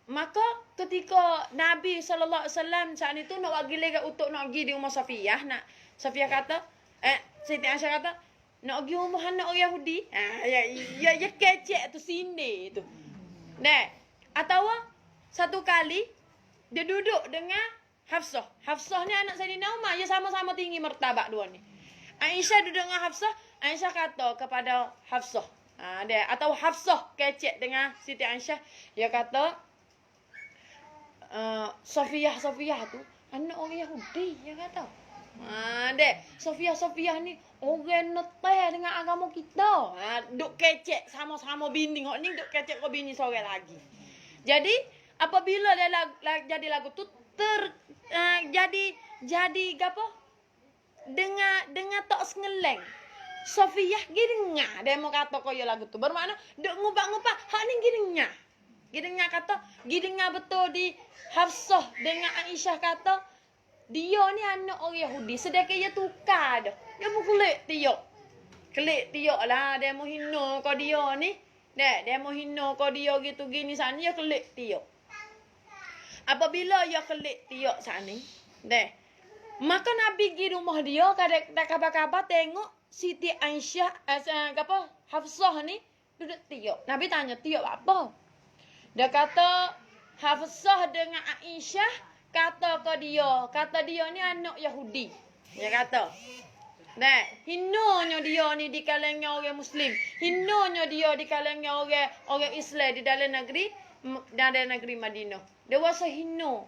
maka ketika Nabi sallallahu alaihi wasallam saat itu nak bagi lagi untuk nak pergi di rumah Safiyah, Safiyah kata, Siti Aisyah kata, nak pergi rumah anak orang Yahudi. Ya kecek tu sini tu. Atau satu kali dia duduk dengan Hafsah. Hafsah ni anak Sayyidina Umar, dia sama-sama tinggi martabat dua ni. Aisyah duduk dengan Hafsah, Aisyah kata kepada Hafsah. Atau Hafsah kecek dengan Siti Aisyah, dia kata Safiyah tu anak orang Yahudi, dia kata. Safiyah ni orang neteh dengan agama kita. Duk kecek sama-sama bini. Hok ni duk kecek ke bini seorang lagi. Jadi apabila dia jadi lagu tu jadi gapo? Dengar tak sengeleng. Safiyah gidengah dia mau kata koyo lagu tu. Bermakna duk ngupak-ngupak hak ni gidengah. Gidengah kata gidengah betul di Hafsah dengan Aisyah kata dia ni anak orang Yahudi. Sedangkan dia tukar dah. Dia pun kelik tiok lah. Dia mau hina kau dia ni. Dia mau hina kau dia gitu gini sana. Dia kelik tiok. Apabila dia kelik tiok sana. Maka Nabi pergi rumah dia. Kada kabar-kabar tengok Siti Aisyah. Hafsah ni duduk tiok. Nabi tanya tiok apa? Dia kata Hafsah dengan Aisyah kata dia ni anak Yahudi. Dia kata. Hinanya dia ni di kalangan orang Muslim. Hinanya dia di kalangan orang Islam di dalam negeri Madinah. Dia rasa hina.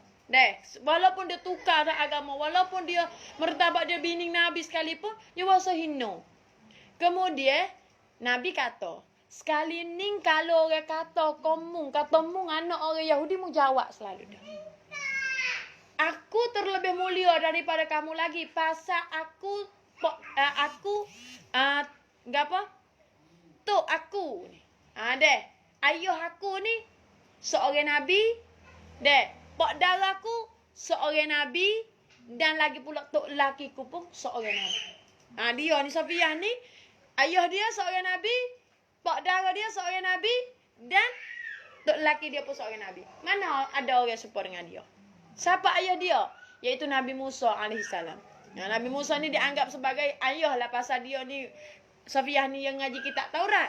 Walaupun dia tukar agama, walaupun dia mertabat dia bini Nabi sekalipun, dia rasa hina. Kemudian Nabi kata, sekali ni kalau orang kata kamu anak orang Yahudi mu jawab selalu dah. Aku terlebih mulia daripada kamu lagi pasal aku apa? Tok aku ni. Deh. Ayah aku ni seorang nabi. Deh. Pak darahku seorang nabi dan lagi pula tok lakiku pun seorang nabi. Dia ni Safiyah ni ayah dia seorang nabi, pak darah dia seorang nabi dan tok laki dia pun seorang nabi. Mana ada orang serupa dengan dia? Siapa ayah dia? Iaitu Nabi Musa alaihissalam. Nabi Musa ni dianggap sebagai ayah lah pasal dia ni Safiyah ni yang ngaji kitab Taurat.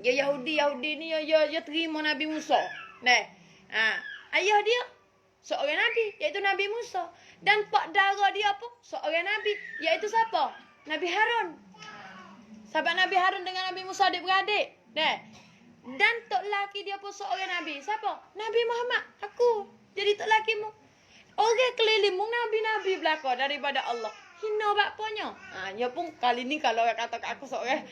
Dia Yahudi ni dia terima Nabi Musa. Ayah dia seorang nabi iaitu Nabi Musa dan pak darah dia pun seorang nabi iaitu siapa? Nabi Harun. Sahabat Nabi Harun dengan Nabi Musa adik-beradik. Dan tok laki dia pun seorang nabi. Siapa? Nabi Muhammad. Aku jadi tok lakimu. Orang kelilingmu nabi-nabi belaka daripada Allah. Hina bapanya. Ya pun kali ni kalau orang kata kat aku seorang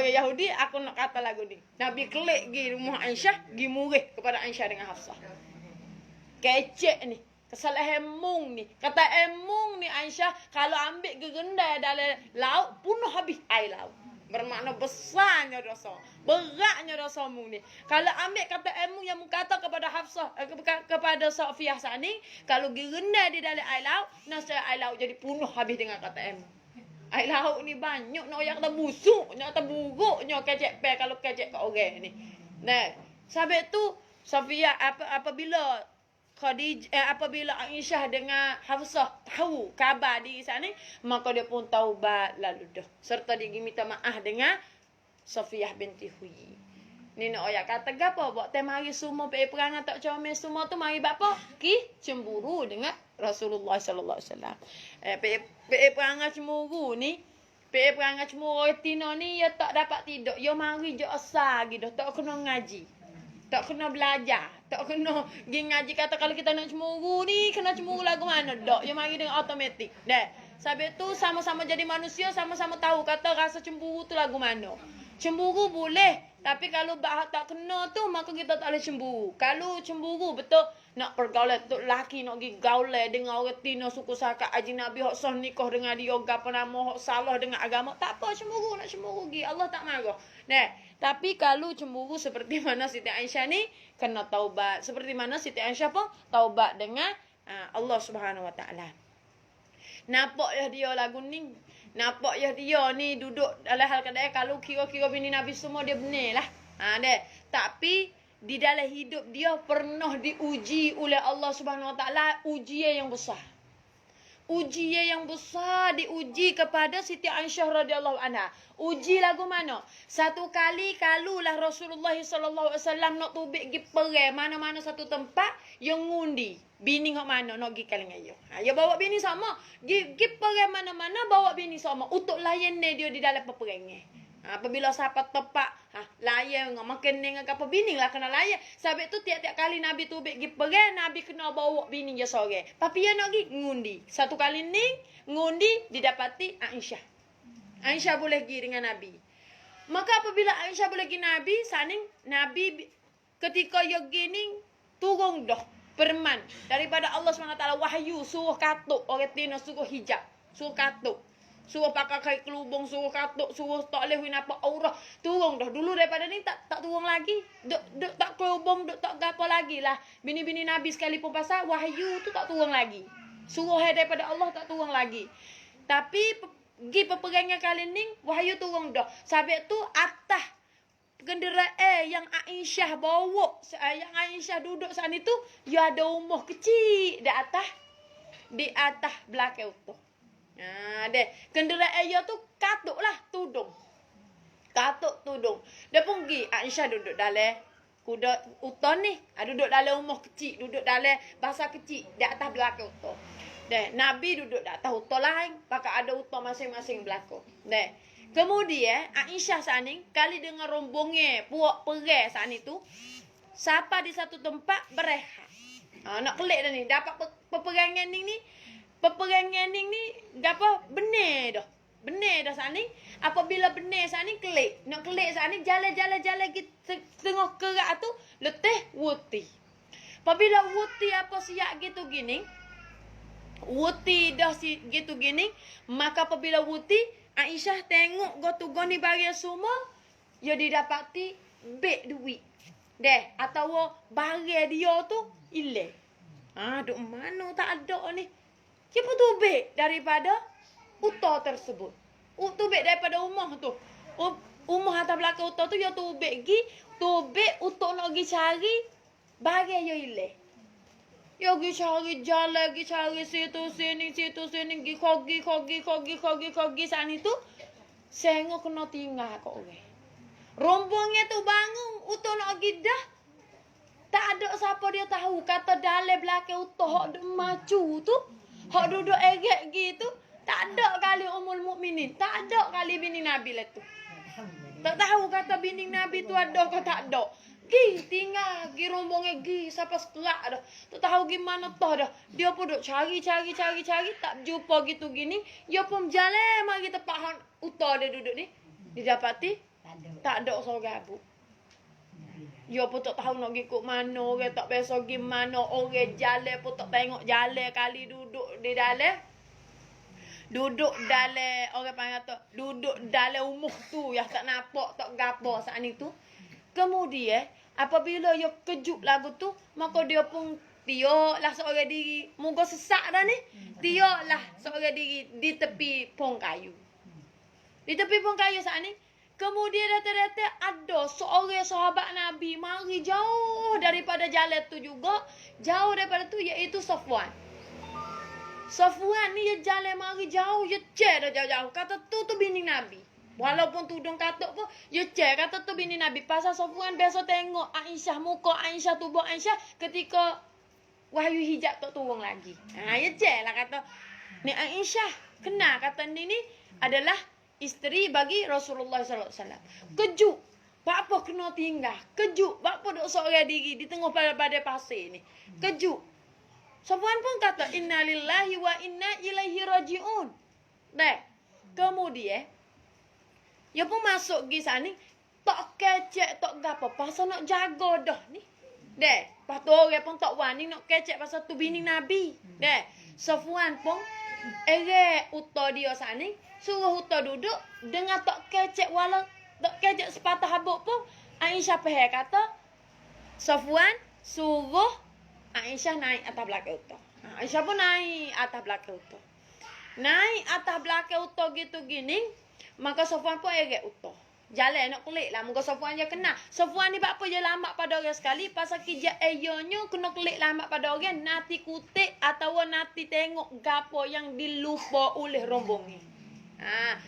Yahudi, aku nak kata lagu ni. Nabi kelik pergi rumah Aisyah, pergi murih kepada Aisyah dengan Hafsah. Kecek ni. Kesalahan emung ni. Kata emung ni Aisyah, kalau ambil gegendai dalam laut, punuh habis air laut. Bermakna besarnya dosa. Beratnya dosa emung ni. Kalau ambil kata emung yang kata kepada Hafsah, kepada Safiyah saat ni, kalau gegendai di dalam air laut, nasihat air laut jadi punuh habis dengan kata emung. Air laut ni banyak. Nak yang kata busuk, nak kata buruknya kecek pe kalau kecek kat orang ni. Sebab tu Safiyah apabila Aisyah dengan Hafsah tahu khabar di sana, maka dia pun taubat lalu dah. Serta dia minta maaf dengan Safiyah binti Huyai. Ni nak ayat kata gapo buat teh mari semua perangan tak comel semua tu mari bapak cemburu dengan Rasulullah sallallahu alaihi wasallam. Perangan cemburu ni, perangan cemburu Tino ni ya tak dapat tidur. Ya mari je asal gitu, tak kena ngaji. Tak kena belajar. Tak kena pergi ngaji kata kalau kita nak cemburu ni, kena cemburu lagu mana? Tak. Dia mari dengan automatik. Sebab tu sama-sama jadi manusia, sama-sama tahu kata rasa cemburu tu lagu mana. Cemburu boleh. Tapi kalau tak kena tu, maka kita tak boleh cemburu. Kalau cemburu betul, nak pergaulan tu laki nak pergi gaulan dengan orang Tino suku sakat haji Nabi hok sah nikah dengan dia apa nama hok salah dengan agama, tak apa cemburu, nak cemburu pergi. Allah tak marah. Tapi kalau cemburu seperti mana Siti Aisyah ni kena taubat. Seperti mana Siti Aisyah pun taubat dengan Allah Subhanahu Wa Taala. Nampak ya dia lagu ni. Nampak ya dia ni duduk dalam hal kedai kalau kira-kira bini Nabi semua dia benar lah. Tapi di dalam hidup dia pernah diuji oleh Allah Subhanahu Wa Taala ujian yang besar. Ujian yang besar diuji kepada Siti Aisyah radhiyallahu anha. Uji lagu mana? Satu kali kalulah Rasulullah sallallahu alaihi wasallam nak tubik pergi perang mana-mana satu tempat yang ngundi. Bini hok mana nak pergi kali dengan dia. Dia bawa bini sama. Pergi perang mana-mana bawa bini sama untuk layan dia di dalam peperangan. Apabila siapa tepat layan dengan makan dengan apa bini lah kena layan. Sebab tu tiap-tiap kali Nabi tu pergi perang, Nabi kena bawa bini dia seorang. Tapi dia nak pergi ngundi. Satu kali ni ngundi didapati Aisyah. Aisyah boleh pergi dengan Nabi. Maka apabila Aisyah boleh pergi Nabi, saning Nabi ketika dia gini turun dah perman daripada Allah SWT wahyu suruh katuk orang Tino suruh hijab, suruh katuk. Suruh pakai kain kelubung, suruh katuk, suruh tak boleh nampak aurah. Turun dah. Dulu daripada ni tak turun lagi. Duk tak kelubung, duk tak gapo lagi lah. Bini-bini Nabi sekalipun pasal wahyu tu tak turun lagi. Suruh daripada Allah tak turun lagi. Tapi pergi peperangan kali ni wahyu turun dah. Sebab tu atas kenderaan yang Aisyah bawa, yang Aisyah duduk sana tu, dia ada rumah kecil di atas belakang tu. Kenderaan dia tu katuk lah tudung. Katuk tudung. Dia pun pergi. Aisyah duduk dalam kuda uton ni. Duduk dalam rumah kecil. Duduk dalam bahasa kecil. Di atas belakang uton. Nabi duduk di atas uton lain. Pakai ada uton masing-masing belakang. Kemudian Aisyah saat ni, kali dengan rombongnya puak perang saat ni tu, siapa di satu tempat berehat. Nak kelik dah ni. Dapat peperangan ni. Peperangan ni apa benar dah. Benar dah saat ni. Apabila benar saat ni klik. Nak klik saat ni jalan-jalan tengah kerak tu letih wuti. Apabila wuti apa siap gitu gini. Wuti dah gitu gini. Maka apabila wuti Aisyah tengok go ni bagian semua. Ya didapati beg duit. Deh. Atau barang dia tu hilang. Duk mana tak ada ni. Siapa tu beg daripada utah tersebut. Tubek daripada rumah tu. Rumah atas belakang utah tu ya tubek gi. Tubek utah nak pergi cari. Bagai ya hilang. Ya pergi cari jalan. Pergi cari situ sini. Kogi. Saat itu. Sengok kena tinggal kat orang. Rombongnya tu bangun. Utah nak pergi dah. Tak ada siapa dia tahu. Kata dalam belakang utah. Hak duk macu tu. Hak duduk egek gitu. Tak ada kali Ummul Mukminin. Tak ada kali bini Nabi lah tu. Tak tahu kata bini Nabi tu ada ke tak ada. Gi tinggal. Gi rombongnya gi. Sampai sekelak dah. Tak tahu gimana toh dah. Dia pun duk cari. Tak jumpa gitu gini. Dia pun berjalan. Mari tempat utah dia duduk ni. Didapati. Tak ada seorang gabuk. Dia pun tak tahu nak pergi ke mana. Orang tak biasa gimana. Orang jalan pun tak tengok jalan. Kali duduk di dalam. Duduk dalam orang panggil tu, duduk dalam umuh tu yang tak nampak, tak gapo saat ni tu. Kemudian apabila dia kejut lagu tu, maka dia pun tioklah seorang diri. Moga sesak dah ni. Tioklah seorang diri di tepi pohon kayu. Di tepi pohon kayu saat ni. Kemudian data-data ada seorang sahabat Nabi mari jauh daripada jalan tu juga. Jauh daripada tu iaitu Safwan. Safwan ni dia jalan mari jauh, dia cek dah jauh-jauh. Kata tu bini Nabi. Walaupun tudung katuk pun, dia cek kata tu bini Nabi. Pasal Safwan biasa tengok Aisyah, muka Aisyah, tubuh Aisyah ketika wahyu hijab tak turun lagi. Dia cek lah kata, ni Aisyah, kenal kata ni adalah isteri bagi Rasulullah sallallahu alaihi wasallam. Kejut. Apa kena tinggal? Kejut. Apa duk seorang diri di tengah pada pasir ni? Kejut. Safwan pun kata inna lillahi wa inna ilaihi raji'un. Dah. Kemudian dia pun masuk pergi sana tak kecek tak gapo pasal nak jaga dah ni. Dah. Lepas tu orang pun tak wani nak kecek pasal tu bini Nabi. Dah. Safwan pun utah dia sana suruh utah duduk dengan tak kecek walau tak kecek sepatah habuk pun Aisyah pahal kata Safwan suruh Aisyah naik atas belakang utah. Aisyah pun naik atas belakang utah. Naik atas belakang utah gitu gini. Maka Safwan pun eret utah. Jalan nak kelik lah. Muka Safwan dia kena. Safwan ni apa je lambat pada orang sekali. Pasal kijak ayahnya kena kelik lambat pada orang. Nanti kutik atau nanti tengok gapo yang dilupa oleh rombong ni.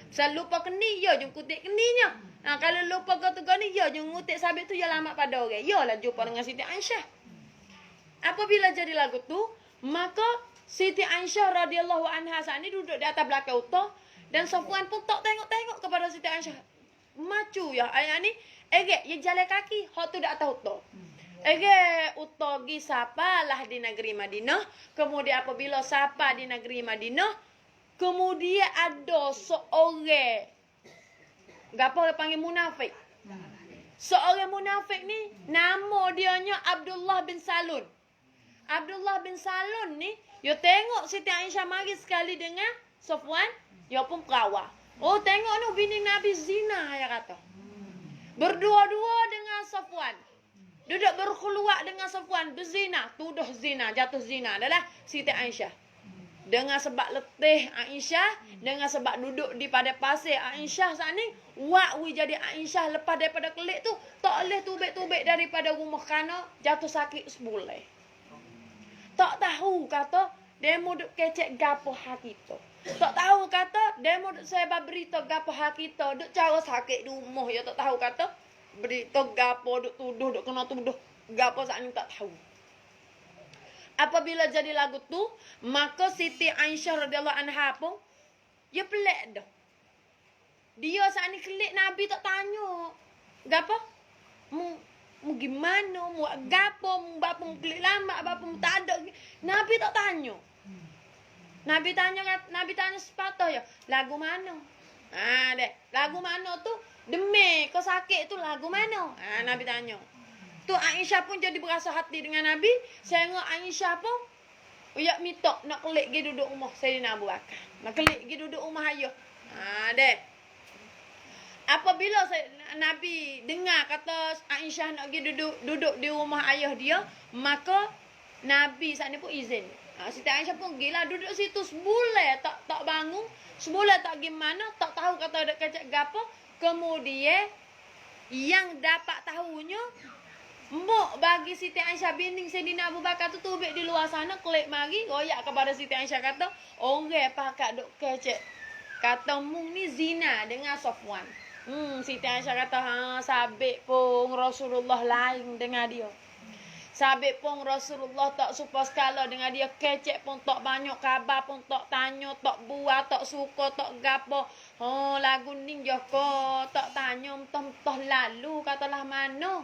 Pasal lupa keni. Ya je kutik keninya. Kalau lupa kata ni. Ya je ngutik sabit tu. Ya lambat pada orang. Ya lah jumpa dengan Siti Aisyah. Apabila jadi lagu tu, maka Siti Aisyah radhiyallahu anha saat ni duduk di atas belakang utah dan Safwan pun tak tengok-tengok kepada Siti Aisyah. Macu ya ayat ni, dia jalan kaki, hak tu dak tahu utah. Utah gi sapalah di negeri Madinah, kemudian apabila sapa di negeri Madinah, kemudian ada seorang gapo panggil munafik. Seorang munafik ni nama dianya Abdullah bin Salun. Abdullah bin Salun ni, dia tengok Siti Aisyah mari sekali dengan Safwan, dia pun perawah. Oh, tengok ni bini Nabi zina, dia kata. Berdua-dua dengan Safwan. Duduk berkhuluwat dengan Safwan, berzina, tuduh zina, jatuh zina adalah Siti Aisyah. Dengan sebab letih Aisyah, dengan sebab duduk di pada pasir Aisyah saat ni, wakwi jadi Aisyah lepas daripada kelik tu, tak boleh tubik-tubik daripada rumah kerana jatuh sakit sebulan. Tak tahu kata demo duk kecek gapo hak kita. Tak tahu kata demo duk sebab berita gapo hak kita, duk cara sakit di rumah ya tak tahu kata berita gapo duk tuduh duk kena tuduh gapo saat ni tak tahu. Apabila jadi lagu tu, maka Siti Aisyah radhiyallahu anha pun dia pelik dah. Dia saat ni kelik Nabi tak tanya. Gapo? Mu gimana, mu gapo, mu bapa mu kelik lama, bapa mu tak ada. Nabi tak tanya. Nabi tanya sepatah ya, lagu mana? Deh. Lagu mana tu? Demik, kau sakit tu lagu mana? Nabi tanya. Tu Aisyah pun jadi berasa hati dengan Nabi. Saya tengok Aisyah pun uyak minta nak kelik pergi duduk rumah Sayyidina Abu Bakar. Nak kelik pergi duduk rumah ayah. Deh. Apabila Nabi dengar kata Aisyah nak pergi duduk di rumah ayah dia, maka Nabi saat ni pun izin. Siti Aisyah pun gila duduk situ sebulan tak bangun, sebulan tak pergi mana, tak tahu kata ada kecek gapo. Kemudian yang dapat tahunya mbok bagi Siti Aisyah binding Sayyidina Abu Bakar tu tubik di luar sana kelik mari royak kepada Siti Aisyah kata, "Orang pakak duk kecek. Kata mung ni zina dengan Safwan." Siti Aisyah kata, sabik pun Rasulullah lain dengan dia. Sabik pun Rasulullah tak suka sekala dengan dia. Kecek pun tak banyak khabar pun tak tanya, tak buat, tak suka, tak gapo. Lagu ni joko tak tanya mentah-mentah lalu katalah mana.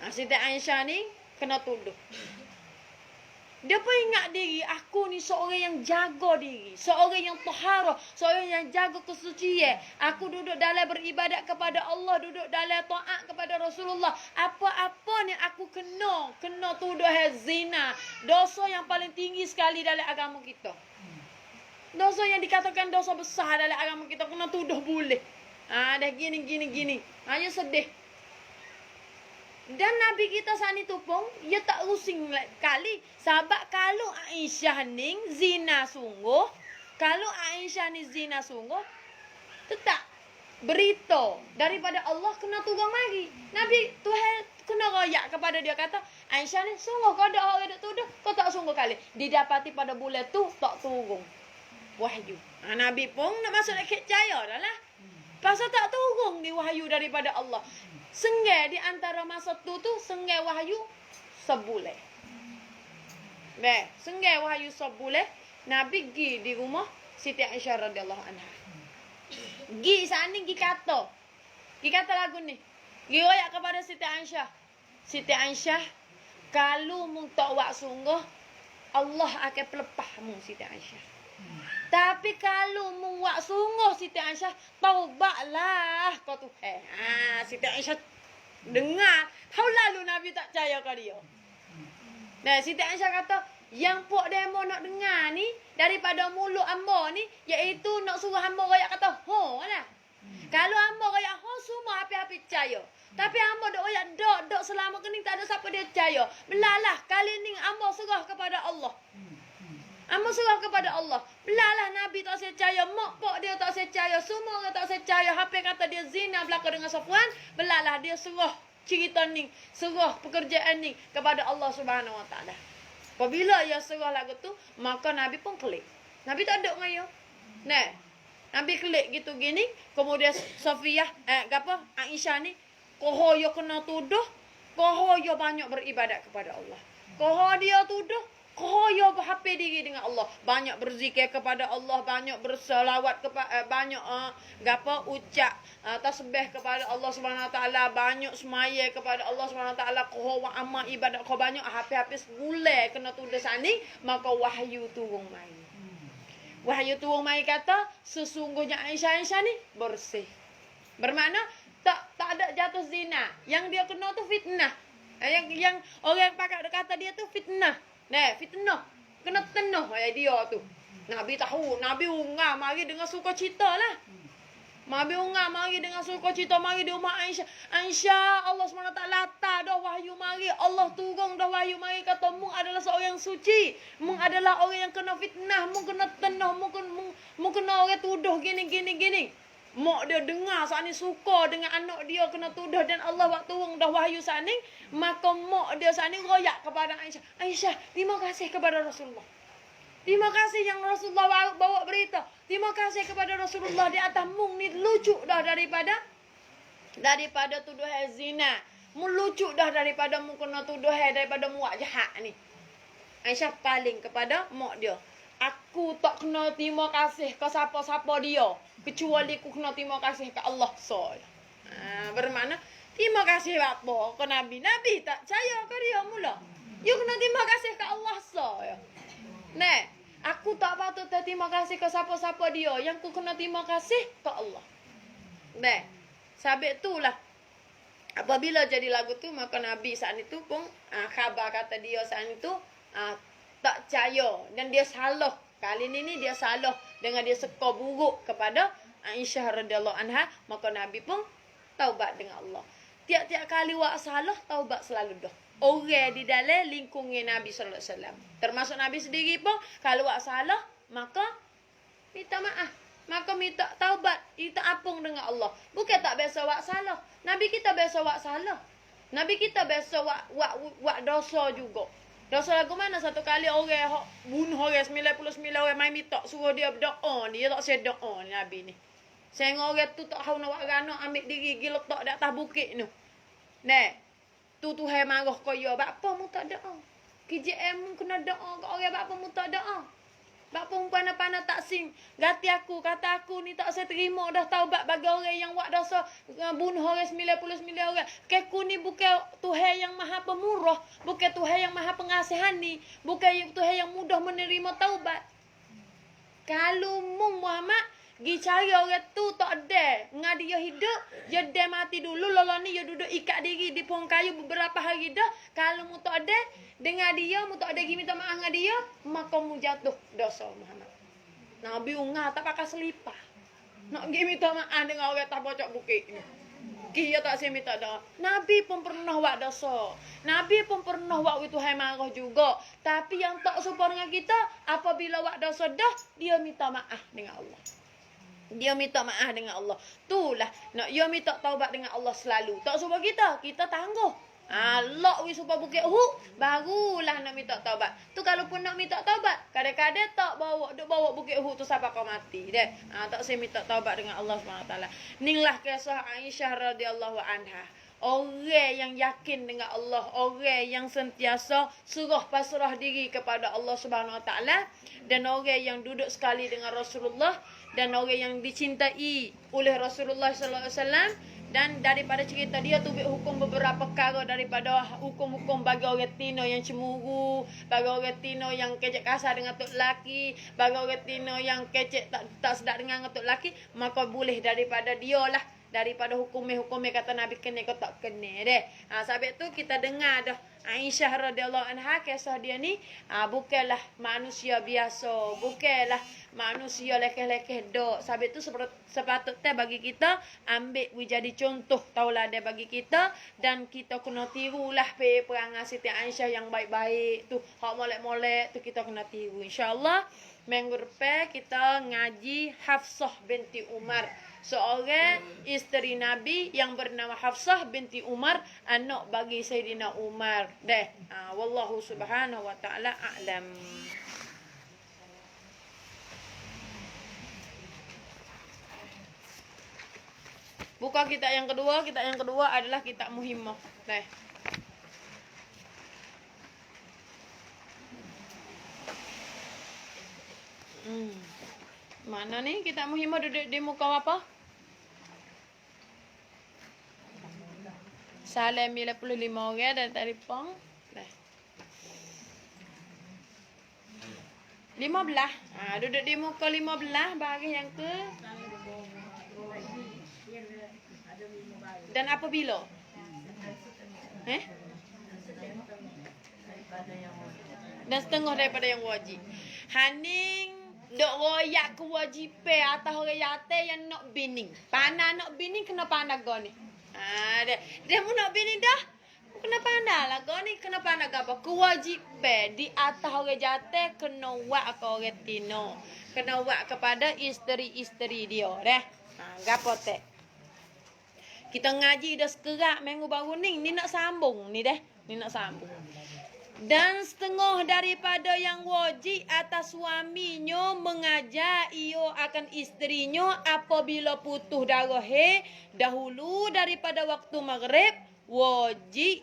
Siti Aisyah ni kena tuduh. Dia pun ingat diri, aku ni seorang yang jaga diri, seorang yang taharah, seorang yang jaga kesucian. Aku duduk dalam beribadat kepada Allah, duduk dalam taat kepada Rasulullah. Apa-apa ni aku kena tuduh zina. Dosa yang paling tinggi sekali dalam agama kita. Dosa yang dikatakan dosa besar dalam agama kita kena tuduh boleh. Dah gini. Hanya sedih. Dan Nabi kita saat ni tupung, ia tak rusing kali. Sebab kalau Aisyah ni zina sungguh, tetap berita daripada Allah kena turun mari. Nabi Tuhan kena royak kepada dia kata, Aisyah ni sungguh kau ada orang duk tuduh, kau tak sungguh kali. Didapati pada bulan tu tak turun wahyu. Nabi pun nak masuk nak percaya dah lah. Pasal tak turun di wahyu daripada Allah. Senggai di antara masa tu senggai wahyu sebulan. Senggai wahyu sebulan, Nabi pergi di rumah Siti Aisyah radhiyallahu anha. Gi sana gi kata lagu ni. Gi royak kepada Siti Aisyah. Siti Aisyah, kalau mung tak wak sungguh, Allah akan pelepahmu Siti Aisyah. Tapi kalau muak sungguh Siti Aisyah, taubatlah kau tu. Siti Aisyah dengar. Tahu lalu Nabi tak percaya ke dia. Siti Aisyah kata, yang pok demo nak dengar ni daripada mulut hamba ni, iaitu nak suruh hamba royak kata ho lah. Kalau hamba royak ho, semua api-api percaya. Tapi hamba dok royak dok selama kening tak ada siapa dia percaya. Belalah kali ni hamba serah kepada Allah. Amba serah kepada Allah. Belalah Nabi tak saya percaya, mak pak dia tak saya percaya, semua orang tak saya percaya. Hampir kata dia zina belaka dengan Safwan, belalah dia serah cerita ni, serah pekerjaan ni kepada Allah Subhanahu Wa Taala. Apabila ia serah lagu tu, maka Nabi pun kelik. Nabi tak ada dengan dia. Nabi kelik gitu gini, kemudian Safiyah, Aisyah ni, koho yo kena tuduh, koho yo banyak beribadat kepada Allah. Koho dia tuduh, koyo berhapir diri dengan Allah, banyak berzikir kepada Allah, banyak berselawat kepada banyak ucap tasbih kepada Allah Subhanahu Wa Taala, banyak semaya kepada Allah Subhanahu Wa Taala, koho amal ibadat ko banyak habis bulan kena tuduh sani, maka wahyu turun mai. Wahyu turun mai kata sesungguhnya Aisyah ni bersih. Bermakna tak ada jatuh zina. Yang dia kena tu fitnah. Yang orang pakak kata dia tu fitnah. Fitnah. Kena tenuh dia tu. Nabi tahu. Nabi ungah mari dengan sukacita lah. Nabi ungah mari dengan sukacita. Mari di rumah Aisyah. Aisyah, Allah SWT tak dah wahyu mari. Allah turun dah wahyu mari. Kata, mung adalah seorang yang suci. Mung adalah orang yang kena fitnah. Mung kena tenuh. Mung kena orang tuduh gini. Mak dia dengar saat ni suka dengan anak dia kena tuduh dan Allah waktu turun dah wahyu saat ni, maka mak dia saat ni royak kepada Aisyah. Aisyah, terima kasih kepada Rasulullah. Terima kasih yang Rasulullah bawa berita. Terima kasih kepada Rasulullah di atas mung ni lucu dah daripada tuduhan zina. Mung lucu dah daripada mung kena tuduhan daripada muak jahat ni. Aisyah paling kepada mak dia. Aku tak kena terima kasih ke siapa-siapa dia, kecuali aku kena terima kasih ke Allah saya. Bermakna terima kasih apa ke Nabi. Nabi tak percaya ke dia mula. You kena terima kasih ke Allah saya. Aku tak patut terima kasih ke siapa-siapa dia. Yang ku kena terima kasih ke Allah. Deh. Sabit itulah. Apabila jadi lagu tu, maka Nabi saat itu pun khabar kata dia saat itu tak percaya. Dan dia salah. Kali ini dia salah dengan dia seka buruk kepada Aisyah radhiyallahu anha. Maka Nabi pun taubat dengan Allah. Tiap-tiap kali buat salah, taubat selalu dah. Orang di dalam lingkungan Nabi sallallahu alaihi wasallam. Termasuk Nabi sendiri pun kalau buat salah, maka minta maaf. Maka minta taubat, minta ampun dengan Allah. Bukan tak biasa buat salah. Nabi kita biasa buat salah. Nabi kita biasa buat dosa juga. Dosa lagu mana satu kali orang bunuh orang 99 orang mai minta suruh dia berdoa ni. Dia tak saya doa ni Nabi ni. Sehingga orang tu tak tahu nak buat gana, ambil diri pergi letak di atas bukit tu. Nek, tu Tuhan marah kaya. Bapa mu tak doa. KJM kena doa kat orang bapa mu tak doa. Bapa mu pandai-pandai tak sing. Gati aku, kata aku ni tak saya terima dah taubat bagi orang yang buat dosa bunuh orang 99 orang. Keku ni bukan Tuhan yang maha pemurah. Bukan Tuhan yang maha pengasihani. Bukan Tuhan yang mudah menerima taubat. Kalau mu Muhammad gi cari orang tu tak ada. Ngah dia hidup, dia dah mati dulu. Lalu ni dia duduk ikat diri di pohon kayu beberapa hari dah. Kalau mu tak ada, dengan dia, mu tak ada gi minta maaf dengan dia, maka mu jatuh dosa Muhammad. Nabi ungah tak pakai selipar. Nak gi minta maaf dengan orang tak bocok bukit ni. Dia tak saya minta doa. Nabi pun pernah buat dosa. Nabi pun pernah buat Tuhan marah juga. Tapi yang tak serupa dengan kita, apabila buat dosa dah, dia minta maaf dengan Allah. Dia minta maaf dengan Allah. Itulah. Nak dia minta taubat dengan Allah selalu. Tak supaya kita tangguh. Allah wi supaya bukit Uhud, barulah nak minta taubat. Tu kalau pun nak minta taubat, kadang-kadang tak bawa bukit Uhud tu sampai kau mati deh. Tak saya minta taubat dengan Allah SWT. Inilah kisah Aisyah radhiyallahu anha. Orang yang yakin dengan Allah, orang yang sentiasa serah pasrah diri kepada Allah Subhanahu Wa Taala, dan orang yang duduk sekali dengan Rasulullah, dan orang yang dicintai oleh Rasulullah sallallahu alaihi wasallam. Dan daripada cerita dia tu hukum beberapa perkara, daripada hukum-hukum bagi orang tino yang cemburu, bagi orang tino yang kecek kasar dengan tok lelaki, bagi orang tino yang kecek tak sedap dengan tok lelaki, maka boleh daripada dia lah. Daripada hukum-hukum kata Nabi kena kau tak kena deh. Sebab tu kita dengar dah Aisyah radhiyallahu anha, kisah dia ni bukanlah manusia biasa, bukanlah manusia lekeh-lekeh dok. Sebab tu sepatutnya bagi kita ambil jadi contoh tauladan bagi kita, dan kita kena tirulah perangai Siti Aisyah yang baik-baik tu. Hak molek-molek tu kita kena tiru. Insya-Allah minggu depan kita ngaji Hafsah binti Umar, seorang isteri Nabi yang bernama Hafsah binti Umar, anak bagi Sayyidina Umar. Deh, wallahu subhanahu wa ta'ala a'lam. Buka kitab yang kedua. Kitab yang kedua adalah kitab Muhimmah. Deh. Mana ni kitab Muhimmah duduk di muka apa? Salam 95 orang dan telefon. Dah. 15. Duduk di muka 15 baris yang ke. Dan apabila? Dan setengah daripada yang wajib. Haning dok royak kewajipan atas orang yatim yang nak bining. Pandai nak bining kena pandai go ni. Dia mu nak bining dah. Kena pandai lah go ni, kena pandai apa? Kewajipan di atas orang yatim kena buat ke orang tino. Kena buat kepada isteri-isteri dia dah. Gapo tek. Kita ngaji dah sekerak minggu baru ni nak sambung ni dah. Ni nak sambung. Dan setengah daripada yang wajib atas suaminya mengajar ia akan isterinya apabila putus darah dahulu daripada waktu maghrib wajib.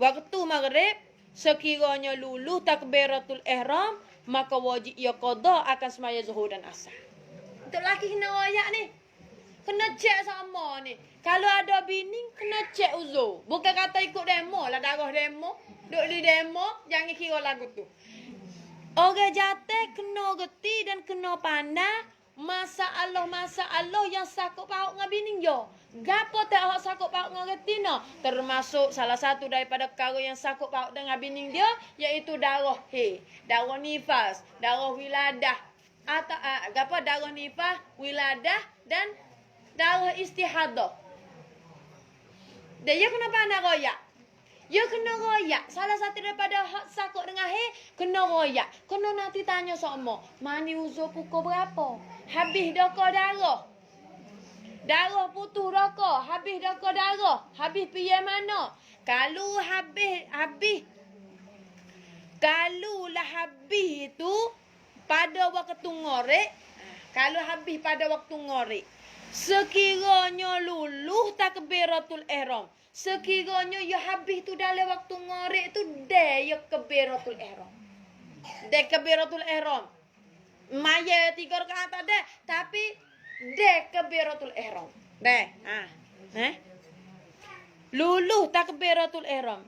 Waktu maghrib sekiranya lulu takbiratul ihram, maka wajib ia qada akan semaya zuhur dan asar. Untuk lelaki kena royak ni. Kena cek sama ni. Kalau ada bini, kena cek uzur. Bukan kata ikut demo lah, darah demo. Duk di demo, jangan kira lagu tu. Orang jatuh kena reti dan kena pandai masalah yang sakut paut dengan bini yo. Gapo tak hak sakut paut dengan reti no? Termasuk salah satu daripada perkara yang sakut paut dengan bini dia iaitu darah darah nifas, darah wiladah. Atau gapo darah nifas, wiladah dan darah istihadah. Dia kena pandai royak. Ya kena royak. Salah satu daripada hak sakut dengan kena royak. Kena nanti tanya sama. Mani uzur pukul berapa? Habis dah ke darah? Darah putus dah ke? Habis dah ke darah? Habis pergi mana? Kalau habis. Kalau lah habis itu pada waktu ngorek. Kalau habis pada waktu ngorek. Sekiranya luluh takbiratul ihram. Sekiranya ya habis tu dalam waktu ngorek tu dia ya kabiratul ihram. Dia kabiratul ihram. Maya 3 rakaat ada tapi dia kabiratul ihram. Deh. Luluh takbiratul ihram.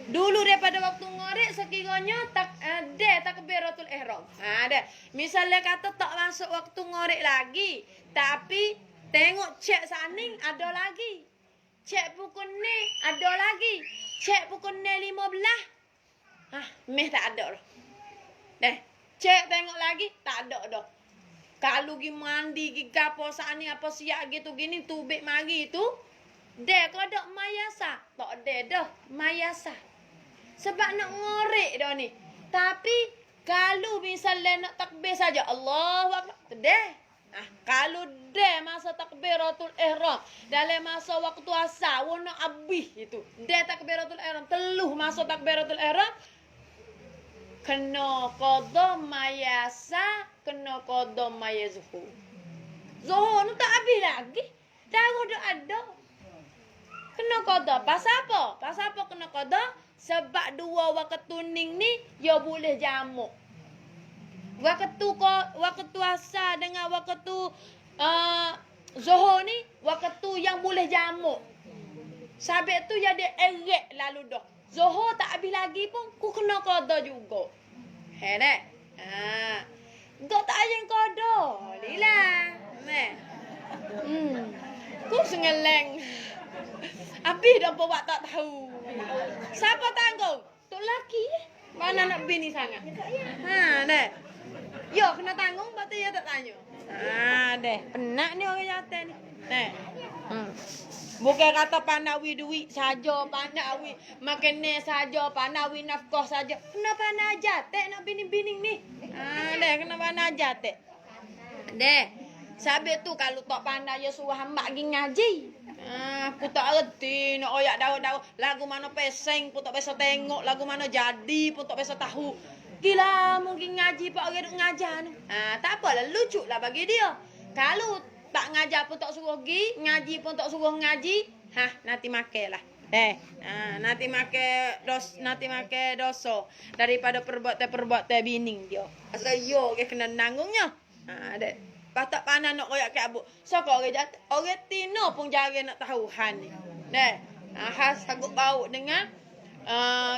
Dulu daripada waktu ngorek sekiranya dia takbiratul ihram. Deh. Misalnya kata tak masuk waktu ngorek lagi tapi tengok cek saning ada lagi. Cek pukul ni ada lagi. Cek pukul ni 15. Meh tak ada dah. Deh, cek tengok lagi tak ada dah. Kalau gi mandi gi gapo sani apa siap gitu gini tubik mari tu, deh kodok mayasa. Tak ada dah mayasa. Sebab nak ngorek dah ni. Tapi kalau misalnya nak takbir saja Allahu Akbar, deh. Kalau dia masa takbiratul ihram dalam masa waktu asar warna habis itu dia takbiratul ihram teluh masa takbiratul ihram kena qada mayasa kena qada mayazuhu zuhur nu tak habis lagi dah ada kena qada pasal apa kena qada sebab dua waktu ning ni dia boleh jamak. Waktu asar dengan waktu zuhur ni waktu yang boleh jamak. Sabit tu jadi erek lalu dah. Zuhur tak habis lagi pun ku kena qada juga. Dek. Gak tak ayang qada. Lilah. Meh. Ku sengeleng. Habis dah buat tak tahu. Siapa tanggung? Tok laki. Mana nak bini sangat? Dek. Yo kena tanggung berarti ya tak tanya. Deh, penat ni orang jatuh ni. Deh. Bukan kata panawi duit saja, panawi makan saja, panawi nafkah saja. Kenapa nak jatuh nak bini-bini ni? Deh, kenapa nak jatuh? Deh. Sabit tu kalau tak pandai ya suruh hamba pergi ngaji. Aku tak erti nak oyak daun-daun. Lagu mana peseng pun tak bisa tengok, lagu mana jadi pun tak bisa tahu. Gila mungkin ngaji pak orang duk ngajar tu. Tak apalah lucu lah bagi dia. Kalau tak ngajar pun tak suruh pergi, ngaji pun tak suruh ngaji, nanti makelah. Nanti make dosa daripada perbuatan bini dia. Asal yo ke kena nanggungnya. Dek. Patak panah nak koyak ke abu. So kau orang jatuh, orang tino pun jari nak tahu han ni. Dek. Has takut bau dengan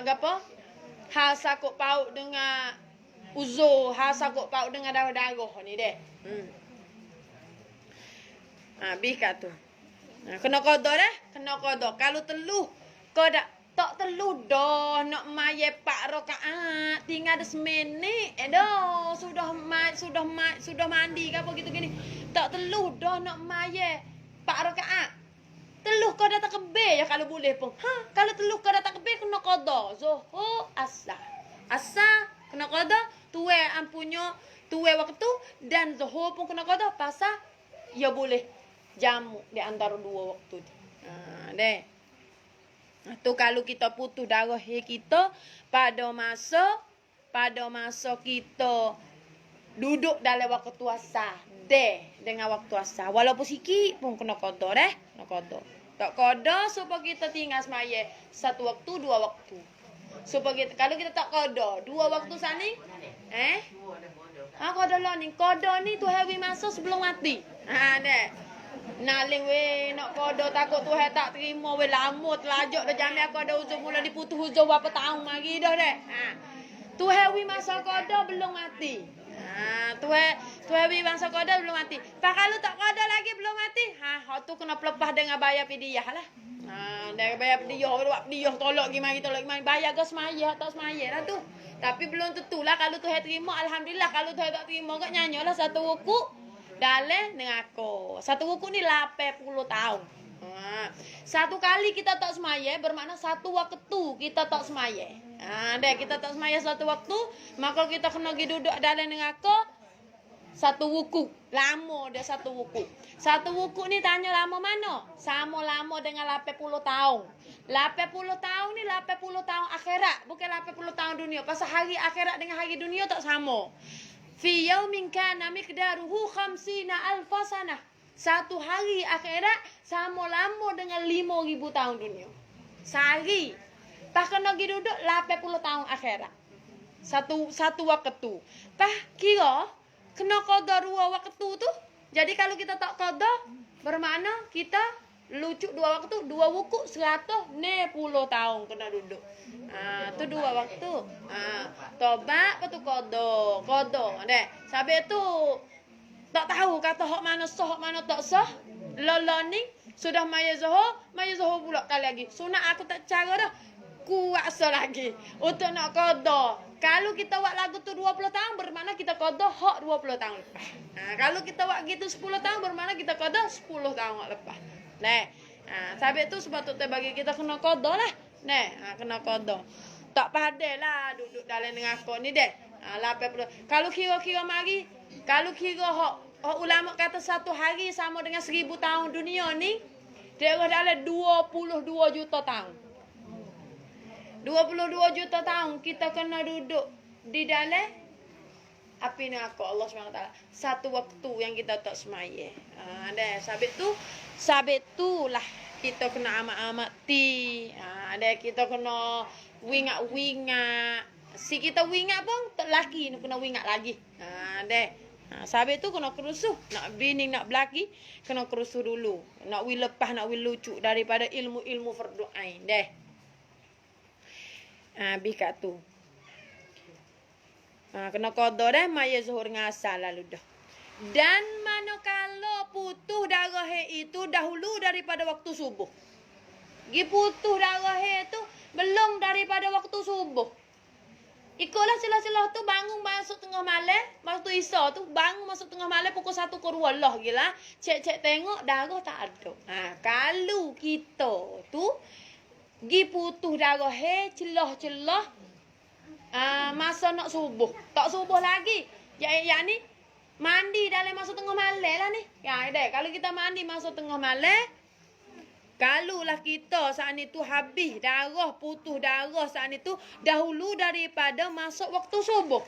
gapo? Hal sakut paut dengan uzur, hal sakut paut dengan darah-darah ni deh. Habis kat tu. Kena qada dah, kena qada. Kalau teluh, kau tak teluh dah nak maye 4 rakaat, tinggal 10 minit dah. Sudah mandi ke apa gitu gini. Tak teluh dah nak maye 4 rakaat. Teluh kau dah takbir ya kalau boleh pun. Kalau teluh kau dah takbir kena qada. Zuhur asar. Asar kena qada, tuwe ampunyo, tuwe waktu dan zuhur pun kena qada pasal ya boleh jamu di antara dua waktu tu. Deh. Tu kalau kita putus darah kita pada masa kita duduk dalam waktu asar. Dengan waktu asar. Walaupun sikit pun kena qada deh. Kena qada. Tak qada supaya kita tinggal semaya 1 waktu, 2 waktu. Supaya kita, kalau kita tak qada 2 waktu sani, qada lah ni. Qada ni tu hari masa sebelum mati. Deh. Naling we nak qada takut Tuhan tak terima we lama telajak dah jamnya qada uzur mula diputus uzur berapa tahun lagi dah deh. Tuhewi masa koda belum mati. Tuhewi masa koda belum mati. Pak kalau tak koda lagi belum mati. Hak tu kena pelepah dengan bayar pidiyah lah. Dengan bayar pidiyah tolak gimana bayar ke semaya tak semaya lah tu. Tapi belum tentu lah kalau Tuhan terima, alhamdulillah. Kalau Tuhan tak terima kak nyanyolah satu wuku dalam dengan aku. Satu wuku ni 80 tahun. Satu kali kita tak semaya bermakna satu waktu kita tak semaya. Kita tak semaya satu waktu, maka kita kena pergi duduk dalam dengan aku satu wuku. Lama dia satu wuku. Satu wuku ni tanya lama mana? Sama lama dengan 80 tahun. 80 tahun ni 80 tahun akhirat, bukan 80 tahun dunia. Pasal hari akhirat dengan hari dunia tak sama. Fi yaumin kana miqdaruhu 50,000 sanah. Satu hari akhirat sama lama dengan 5,000 tahun dunia. Sehari. Pak kena pergi duduk 80 tahun akhirat. Satu waktu. Pak kira kena qada 2 waktu tu. Jadi kalau kita tak qada bermakna kita lucuk 2 waktu, 2 wuku 160 tahun kena duduk. Tu 2 waktu. Tobat patu qada. Dek. Sampai tu tak tahu kata hak mana sah, hak mana tak sah. Lola ni sudah maya Zohor pula kali lagi. Sunat aku tak cara dah. Kuasa lagi untuk nak qada. Kalau kita buat lagu tu 20 tahun bermakna kita qada hak 20 tahun lepas. Kalau kita buat gitu 10 tahun bermakna kita qada 10 tahun lepas. Sabit tu sebab tu bagi kita kena qada lah. Kena qada. Tak padai lah duduk dalam dengan aku ni deh. 80. Kalau kira-kira mari, kalau kira hak ulama kata satu hari sama dengan 1000 tahun dunia ni, dia dalam 22 juta tahun. 22 juta tahun kita kena duduk di dalam api neraka Allah SWT. Satu waktu yang kita tak semaya. Sabit tu lah kita kena amat-amati. Kita kena wingat-wingat. Si kita wingat pun tak laki kena wingat lagi. Sabit tu kena kerusuh. Nak bini nak belaki kena kerusuh dulu. Nak lepas nak lucu daripada ilmu-ilmu fardu ain. Bika tu. Kena qada dah maya zuhur ngasal lalu dah. Dan manakala putuh darah itu dahulu daripada waktu subuh. Putuh darah itu belum daripada waktu subuh. Ikutlah celah-celah tu bangun masuk tengah malam, waktu Isya tu bangun masuk tengah malam pukul 1 ke 2 lah gila. Cek tengok darah tak ada. Kalau kita tu putuh darah celah-celah masa nak subuh. Tak subuh lagi. Ya ni mandi dalam masa tengah malam lah ni. Kalau kita mandi masa tengah malam, kalulah kita saat itu habis darah, putuh darah saat itu dahulu daripada masuk waktu subuh.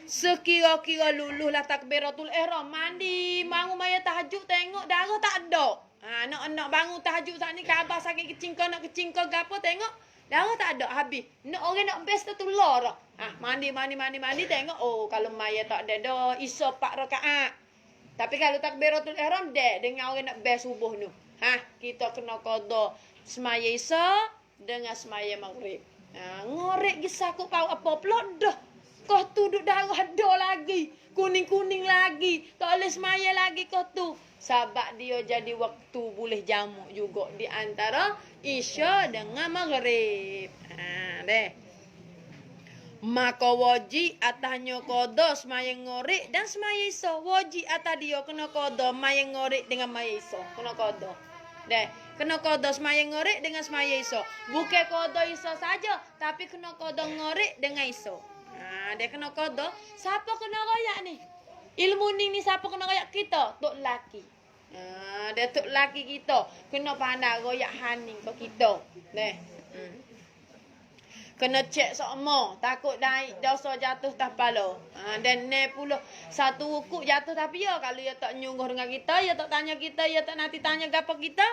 Sekira-kira luluhlah takbiratul ihram, mandi, bangun maya tahajud tengok darah tak ada. Nak bangun tahajud saat ni khabar sakit kecingkau nak kecingkau gapo tengok darah tak ada habis. Nak orang nak best tu lar. Mandi tengok kalau maya tak ada dah Isya 4 rakaat. Tapi kalau takbiratul ihram dengan orang nak best subuh tu. Kita kena qada semaya Isya dengan semaya maghrib. Ngorek gisaku pau apa pula dah. Kau tu duduk darah ada lagi. Kuning-kuning lagi. Tak boleh semaya lagi kau tu. Sebab dia jadi waktu boleh jamu juga di antara Isya dengan maghrib. Maka wajib atasnya qada semaya ngorek dan semaya Isya. Wajib atas dia kena qada semaya ngorek dengan semaya Isya. Kena qada. Kena qada semaya ngorek dengan semaya Isya. Bukan qada Isya saja, tapi kena qada ngorek dengan Isya. Dia kena qada. Siapa kena royak ni? Ilmu ni siapa kena royak kita? Tok laki. Dia tok laki kita. Kena pandai royak haning ke kita. Kena cek sokmo. Takut dosa jatuh tak pala. Dan ne pula satu wukuk jatuh tapi ya. Kalau dia tak nyungguh dengan kita, dia tak tanya kita, dia tak nanti tanya apa kita.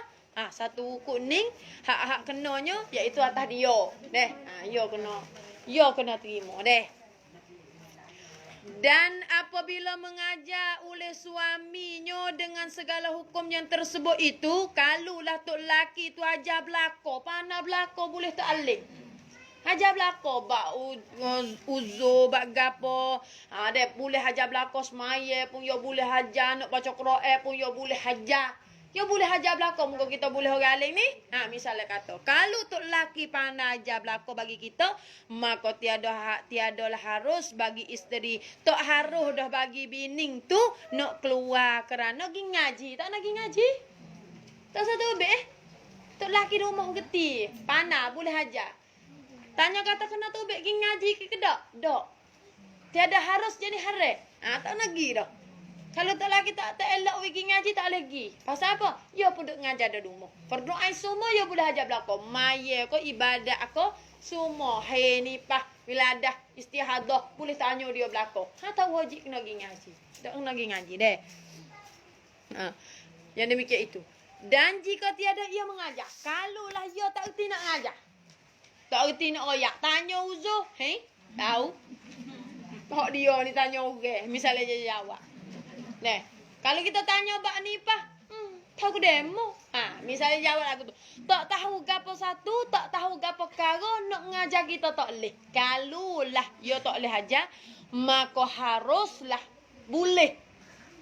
Satu wukuk ning hak-hak kenanya iaitu atas dia. Dia kena terima Dan apabila mengajar oleh suaminya dengan segala hukum yang tersebut itu, kalulah tok laki tu ajar belako, pandai belako boleh tak alim. Hajar belako bak uzur bak gapo. Dek boleh hajar belako semaya pun yo boleh hajar nak baca Quran pun yo boleh hajar. Yo boleh hajar belako muka kita boleh orang lain ni. Misalnya kata kalau tok laki pandai hajar belako bagi kita, maka tiadalah harus bagi isteri. Tok harus dah bagi bining tu nak keluar kerana pergi ngaji. Tak nak pergi ngaji? Tak satu be. Tok laki rumah geti, pandai boleh hajar. Tanya kata kena tubik pergi ngaji ke dak? Dak. Tiada harus jadi hare. Tak lagi dah. Kalau tak lagi tak elok pergi ngaji tak lagi. Pasal apa? Ya pun duk ngajar dah rumah. Berdoa semua ya boleh hajar belaka. Maya ko ibadat aku semua hanifah wiladah istihadah boleh tanya dia belaka. Tak wajib kena pergi ngaji. Tak kena pergi ngaji deh. Yang demikian itu. Dan jika tiada ia mengajar, kalaulah ia tak erti nak ngajar. Tak erti nak royak. Tanya uzur. Tahu? Hak dia ni tanya orang. Misalnya dia jawab. Kalau kita tanya bak ni apa? Tahu ke demo? Misalnya jawab lagu tu. Tak tahu gapo satu, tak tahu gapo perkara nak ngajar kita tak leh. Kalaulah dia tak leh ajar, maka haruslah boleh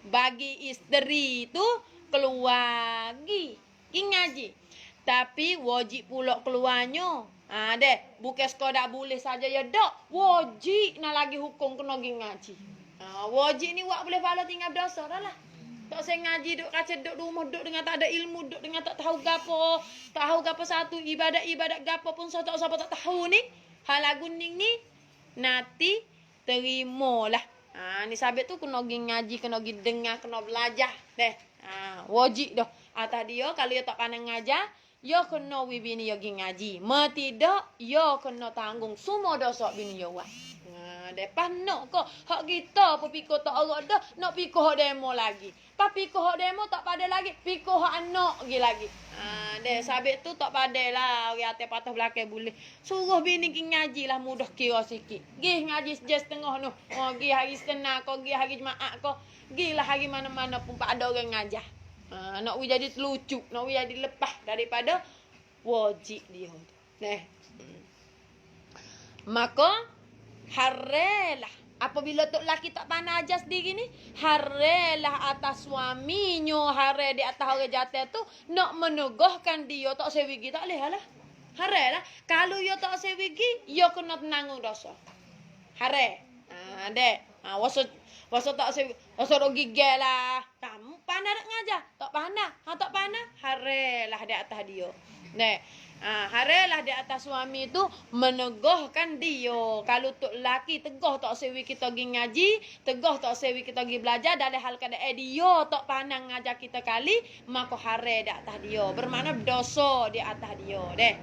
bagi isteri tu keluar pergi ngaji. Tapi wajib pula keluarnya. Bukan sekadar boleh saja ya dak. Wajib nak lagi hukum kena pergi ngaji. Wajib ni wak boleh pala tinggal berdosa dah lah. Tak saya ngaji duk kaca duk rumah duk dengan tak ada ilmu duk dengan tak tahu gapo. Tahu gapo satu ibadat gapo pun siapa tak tahu ni. Hal lagu ni nanti terimalah. Ni sabit tu kena pergi ngaji, kena pergi dengar, kena belajar deh. Wajib dah. Atas dia kalau dia tak pandai ngajar, ya kena bini ya pergi ngaji. Tidak, ya kena tanggung semua dosa bini ya buat. Depan nak kok hak kita apa pikir tak orang dah nak pikir hak demo lagi. Pas pikir hak demo tak pada lagi, pikir hak anak lagi. Sabit tu tak padailah orang atas patah belakang boleh. Suruh bini pergi ngaji lah mudah kira sikit. Pergi ngaji sejak setengah tu. Pergi hari Senin kau, pergi hari Jumaat kau. Pergilah hari mana-mana pun tak ada orang ngajar. Nak jadi terlucu, nak jadi lepas daripada wajib dia. Maka harelah apabila tok laki tak pandai ajar sendiri ni, harelah atas suaminya, hare di atas orang jatuh tu nak meneguhkan dia tak sewigi tak leh lah. Harelah kalau dia tak sewigi, dia kena tanggung dosa. Hare. Dek. Wasa tak sewigi, wasa ro gigel lah. Kamu pandai nak ngajar? Tak pandai. Tak pandai, harelah di atas dia. Harelah di atas suami tu meneguhkan dia. Kalau tok laki teguh tak sewi kita pergi ngaji, teguh tak sewi kita pergi belajar dalam hal keadaan dia tak pandai ngajar kita kali, maka hare di atas dia. Bermakna dosa di atas dia deh.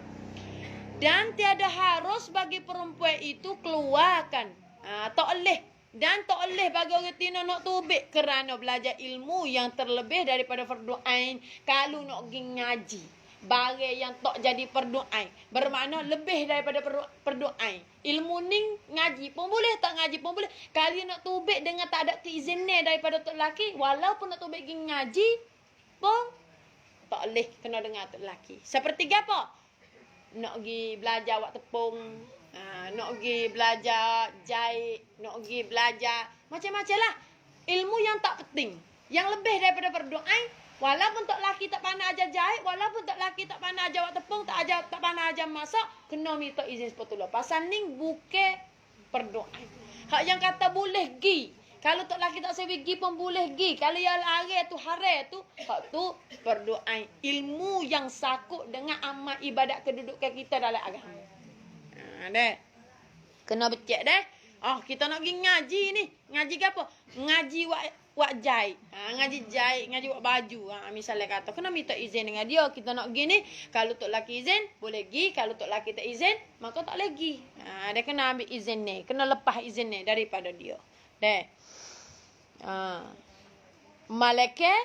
Dan tiada harus bagi perempuan itu keluarkan. Tak leh. Dan tak boleh bagi orang tina nak tubik kerana belajar ilmu yang terlebih daripada fardu ain kalau nak pergi ngaji. Barang yang tak jadi fardu ain. Bermakna lebih daripada fardu ain. Ilmu ni ngaji pun boleh, tak ngaji pun boleh. Kalau nak tubik dengan tak ada keizinan daripada tok laki, walaupun nak tubik pergi ngaji pun tak boleh kena dengar tok laki. Seperti apa? Nak pergi belajar buat tepung. Nak pergi belajar jahit, nak pergi belajar macam-macam lah. Ilmu yang tak penting, yang lebih daripada fardu ain, walaupun tak laki tak pandai ajar jahit, walaupun tak laki tak pandai ajar buat tepung, tak pandai ajar masak, kena minta izin sepatutnya. Pasal ni bukan fardu ain. Hak yang kata boleh gi, kalau tak laki tak sewi gi pun boleh gi. Kalau yang lari tu hare tu, hak tu fardu ain. Ilmu yang sakut dengan amal ibadat kedudukan kita dalam agama. Kena becek deh. Kita nak pergi ngaji ni. Ngaji ke apa? Ngaji wak jahit. Ngaji jahit, ngaji wak baju. Misalnya kata kena minta izin dengan dia. Kita nak pergi ni, kalau tok laki izin, boleh pergi. Kalau tok laki tak izin, maka tak boleh pergi. Dia kena ambil izin ni, kena lepas izin ni daripada dia. Deh. Malaikat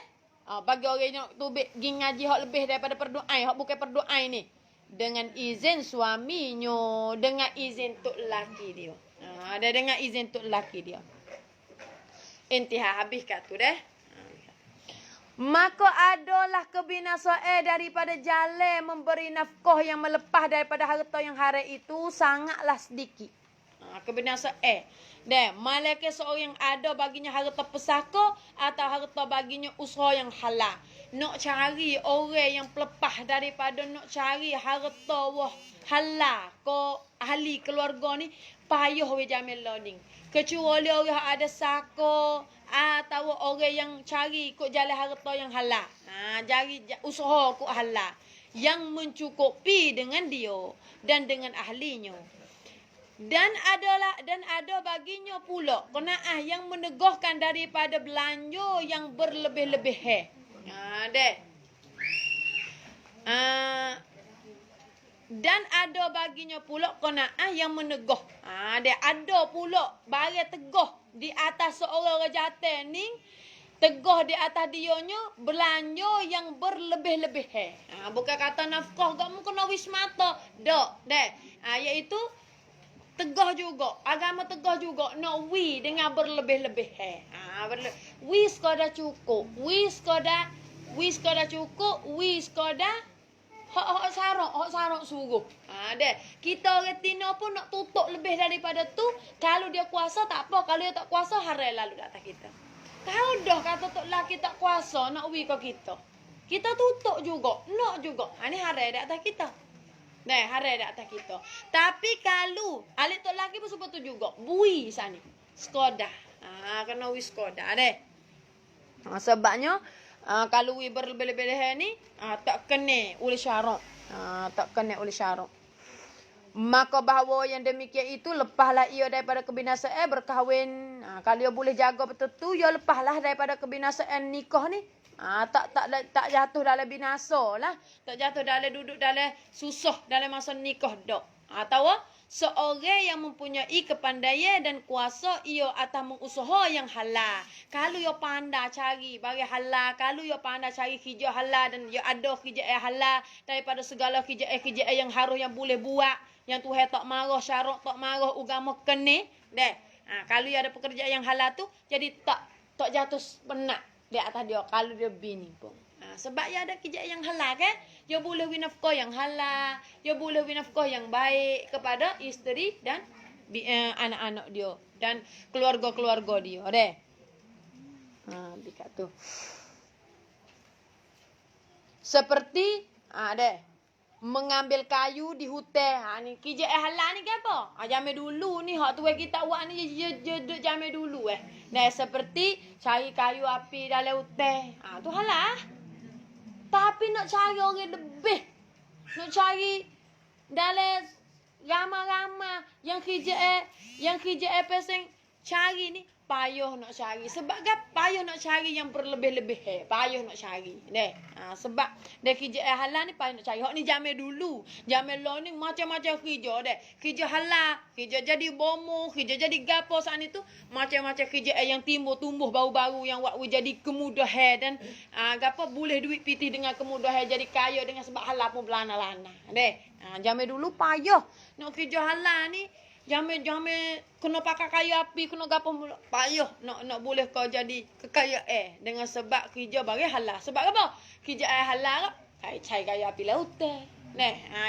bagi orang yang tubik pergi ngaji hak lebih daripada fardu ain, hak bukan fardu ain ni. Dengan izin suaminya, dengan izin tok laki dia. Ada dengan izin tok laki dia. Intihah habis kat tu deh. Maka adalah kebinasaan daripada jalan memberi nafkah yang melepas daripada harta yang haram itu sangatlah sedikit. Kebinasaan. Dan malaikat seorang yang ada baginya harta pesaka atau harta baginya usaha yang halal. Nak cari orang yang pelepah daripada nak cari harta wah halal ko ahli keluarga ni payah we jamil loading. Kecuali orang ada sako atau orang yang cari ikut jalan harta yang halal. Cari usaha ikut halal yang mencukupi dengan dia dan dengan ahlinya. Dan ada baginya pula qanaah yang menegahkan daripada belanja yang berlebih-lebih. Dan ada baginya pula qanaah yang menegah. Ada pula barang tegah di atas seorang rajatan ni, tegah di atas dionya belanja yang berlebih-lebih. Bukan kata nafkah kamu kena wis mata. Iaitu tegah juga, agama tegah juga nak wi dengan berlebih-lebih. Wi sekadar cukup, wi sekadar cukup, wi sekadar hak sarok suruh. Kita orang Tino pun nak tutup lebih daripada tu. Kalau dia kuasa tak apa, kalau dia tak kuasa haram lalu di atas kita. Kau dah kata tok laki tak kuasa nak wi ke kita. Kita tutup juga, nak juga. Ni haram di atas kita. Haram di atas kita. Tapi kalau alik tok laki pun sebab tu juga. Bui sani. Skoda. Kena wi skoda deh. Sebabnya kalau we berlebih-lebih ni tak kena oleh syarak. Tak kena oleh syarak. Maka bahawa yang demikian itu lepaslah ia daripada kebinasaan berkahwin. Kalau ia boleh jaga betul tu, ia lepaslah daripada kebinasaan nikah ni. Tak jatuh dalam binasa lah. Tak jatuh dalam duduk dalam susah dalam masa nikah dak. Atau seorang yang mempunyai kepandaian dan kuasa ia atas mengusaha yang halal. Kalau ia pandai cari barang halal, kalau ia pandai cari kerja halal dan ia ada kerja halal daripada segala kerja yang harus yang boleh buat, yang Tuhan tak marah, syarak tak marah, agama kena. Kalau ia ada pekerjaan yang halal tu, jadi tak jatuh penat di atas dia kalau dia bini pun. Sebab ia ada kerja yang halal kan? Dia boleh beri nafkah yang halal, dia boleh beri nafkah yang baik kepada isteri dan anak-anak dia dan keluarga-keluarga dia. Dekat tu. Seperti mengambil kayu di hutan. Ni kerja halal ni ke apa? Zaman dulu ni hak tuan kita buat ni je zaman dulu seperti cari kayu api dalam hutan. Tu halal. Tapi nak cari orang lebih. Nak cari dalam ramai-ramai yang kerja peseng cari ni payah nak cari. Sebab kan payah nak cari yang berlebih-lebih. Payah nak cari. Sebab dia kerja halal ni payah nak cari. Hak ni zaman dulu. Zaman lo ni macam-macam kerja Kerja halal, kerja jadi bomo, kerja jadi gapo saat ni tu. Macam-macam kerja yang tumbuh baru-baru yang waktu jadi kemudahan dan gapo boleh duit pitih dengan kemudahan jadi kaya dengan sebab halal pun belana-lana. Zaman dulu payah nak kerja halal ni. Jame kena pakai kayu api, kena gapo payah nak boleh kau jadi kekayaan dengan sebab kerja bagi halal. Sebab apa? Kerja halal cari kayu api laut.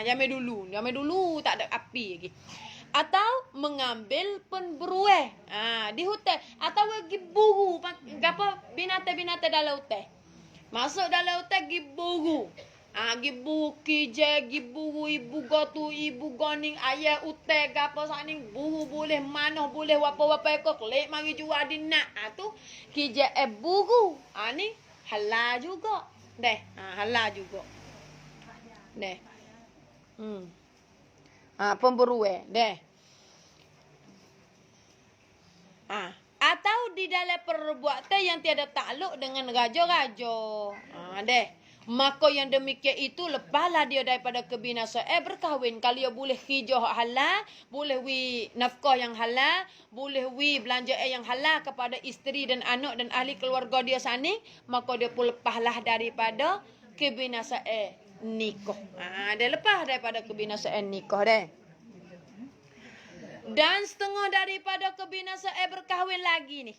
Jame dulu tak ada api lagi. Atau mengambil penberuai di hutan atau pergi buru gapo binatang-binatang dalam hutan. Masuk dalam hutan pergi buru. Gibu kije, gibu ibu gotu, ibu goning, ayah utai, gapo saning, buru boleh, mana boleh, wapa-wapa ekor, kelek mari jual di nak. Tu kije buru. Ni halal juga. Halal juga. Pemberuan. Atau di dalam perbuatan yang tiada takluk dengan raja-raja. Maka yang demikian itu lepaslah dia daripada kebinasaan berkahwin. Kalau dia boleh hijau halal, boleh wi nafkah yang halal, boleh wi belanja yang halal kepada isteri dan anak dan ahli keluarga dia sana, maka dia pun lepaslah daripada kebinasaan nikah. Dia lepas daripada kebinasaan nikah Dan setengah daripada kebinasaan berkahwin lagi ni.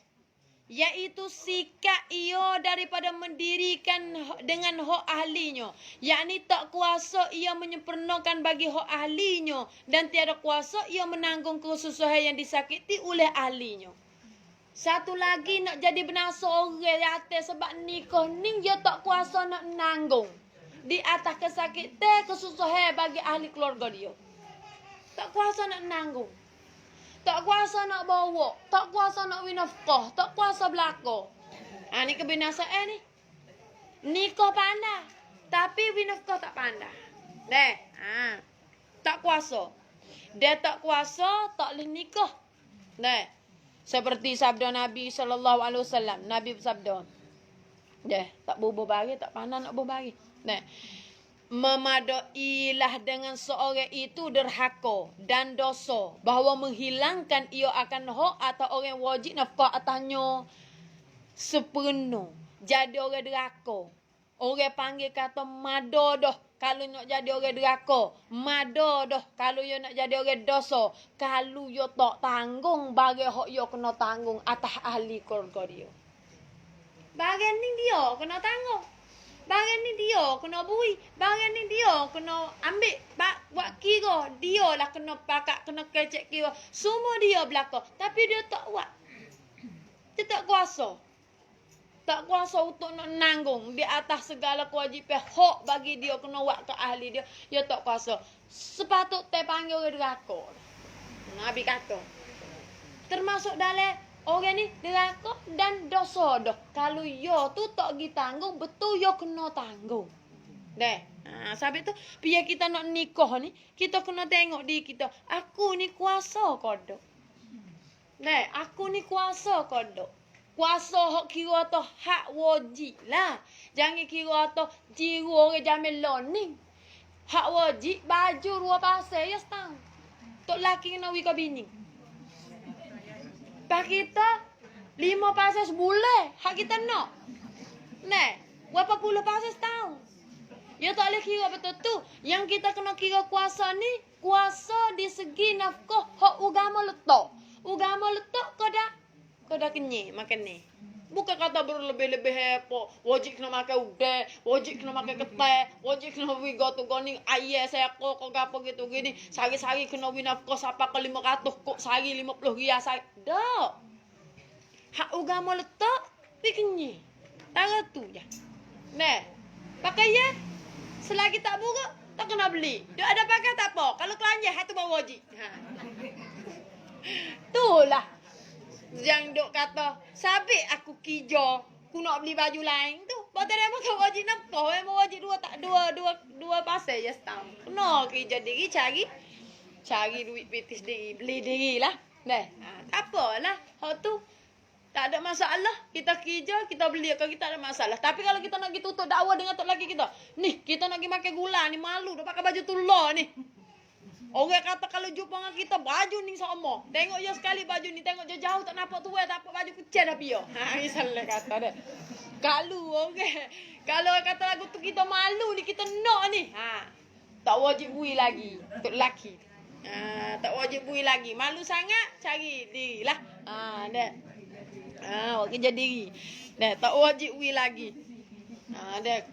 Iaitu sikap ia daripada mendirikan dengan hak ahlinya. Yakni tak kuasa ia menyempurnakan bagi hak ahlinya. Dan tiada kuasa ia menanggung kesusahan yang disakiti oleh ahlinya. Satu lagi nak jadi benasa orang yatim sebab nikah ni dia tak kuasa nak nanggung. Di atas kesakitan kesusahan bagi ahli keluarga dia. Tak kuasa nak nanggung. Tak kuasa nak bawa, tak kuasa nak winafkah, tak kuasa belaka. Ni kebinasaan ni. Nikah pandai, tapi winafkah tak pandai. Tak kuasa. Dia tak kuasa, tak boleh nikah. Seperti sabda Nabi SAW. Nabi bersabda. Tak bubuh bagi, tak pandai nak bubuh bagi. Memadailah dengan seorang itu derhaka dan dosa bahawa menghilangkan ia akan hak atau orang wajib nafkah atasnya sepenuh. Jadi orang derhaka. Orang panggil kata madodoh kalau nak jadi orang derhaka. Madodoh kalau ia nak jadi orang dosa. Kalau ia tak tanggung bagi hak ia kena tanggung atas ahli keluarga dia. Bagian ni dia kena tanggung. Bagian ni dia kena bui. Bagian ni dia kena ambil. Buat kira. Dia lah kena pakat, kena kecek kira. Semua dia belakang. Tapi dia tak buat. Dia tak kuasa. Tak kuasa untuk nak nanggung. Di atas segala kewajipan. Hak bagi dia kena buat ke ahli dia. Dia tak kuasa. Sepatut terpanggil orang derhaka. Nabi kata. Termasuk dalam orang ni derhaka dan dosa dah. Kalau ya tu tak pergi tanggung, betul ya kena tanggung. Sebab tu, biar kita nak nikah ni, kita kena tengok diri kita. Aku ni kuasa ke tak? Aku ni kuasa ke tak? Kuasa hak kira tu hak wajib lah. Jangan kira tu jiru orang jamin learning. Hak wajib, baju 2 pasal ya setahun. Tok laki kena wika bini. Pak kita 5 pasal sebulan. Hak kita nak. Berapa puluh pasal setahun. Ya tak boleh kira betul tu. Yang kita kena kira kuasa ni. Kuasa di segi nafkah. Hak agama letak. Agama letak kau dah kenyai makan ni. Bukan kata berlebih-lebih apa. Wajib kena makan udang. Wajib kena makan ketai. Wajib kena beri gotu goni. Ayah saya kok apa gitu gini. Sehari-hari kena beri nafkah sampai ke 500. Kok sehari 50 rias. Tak. Hak agama letak. Pergi kenyai. Tara tu je. Pakai ya. Selagi tak buruk. Tak kena beli. Dia ada pakai tak apa. Kalau kelanjah hati baru wajib. Itulah. Yang duk kata, sabit aku kerja, aku nak beli baju lain tu. Betul dia makan wajib nafkah, memang wajib dua pasal je setahun. Kena kerja diri, cari duit pitis diri, beli diri lah. Tak apalah, hak tu tak ada masalah. Kita kerja, kita beli, kalau kita ada masalah. Tapi kalau kita nak pergi tutup dakwah dengan tok laki kita, ni kita nak pergi makan gula ni, malu dah pakai baju tular ni. Orang kata kalau jumpa dengan kita, baju ni sama. Tengok je sekali baju ni. Tengok je jauh tak nampak tua. Tak nampak baju kecil dah piyo. Misalnya kata dia. Kalau orang kata lagu tu kita malu ni, kita nak ni. Tak wajib bui lagi. Untuk lelaki. Tak wajib bui lagi. Malu sangat, cari diri lah. Kerja diri. Tak wajib bui lagi.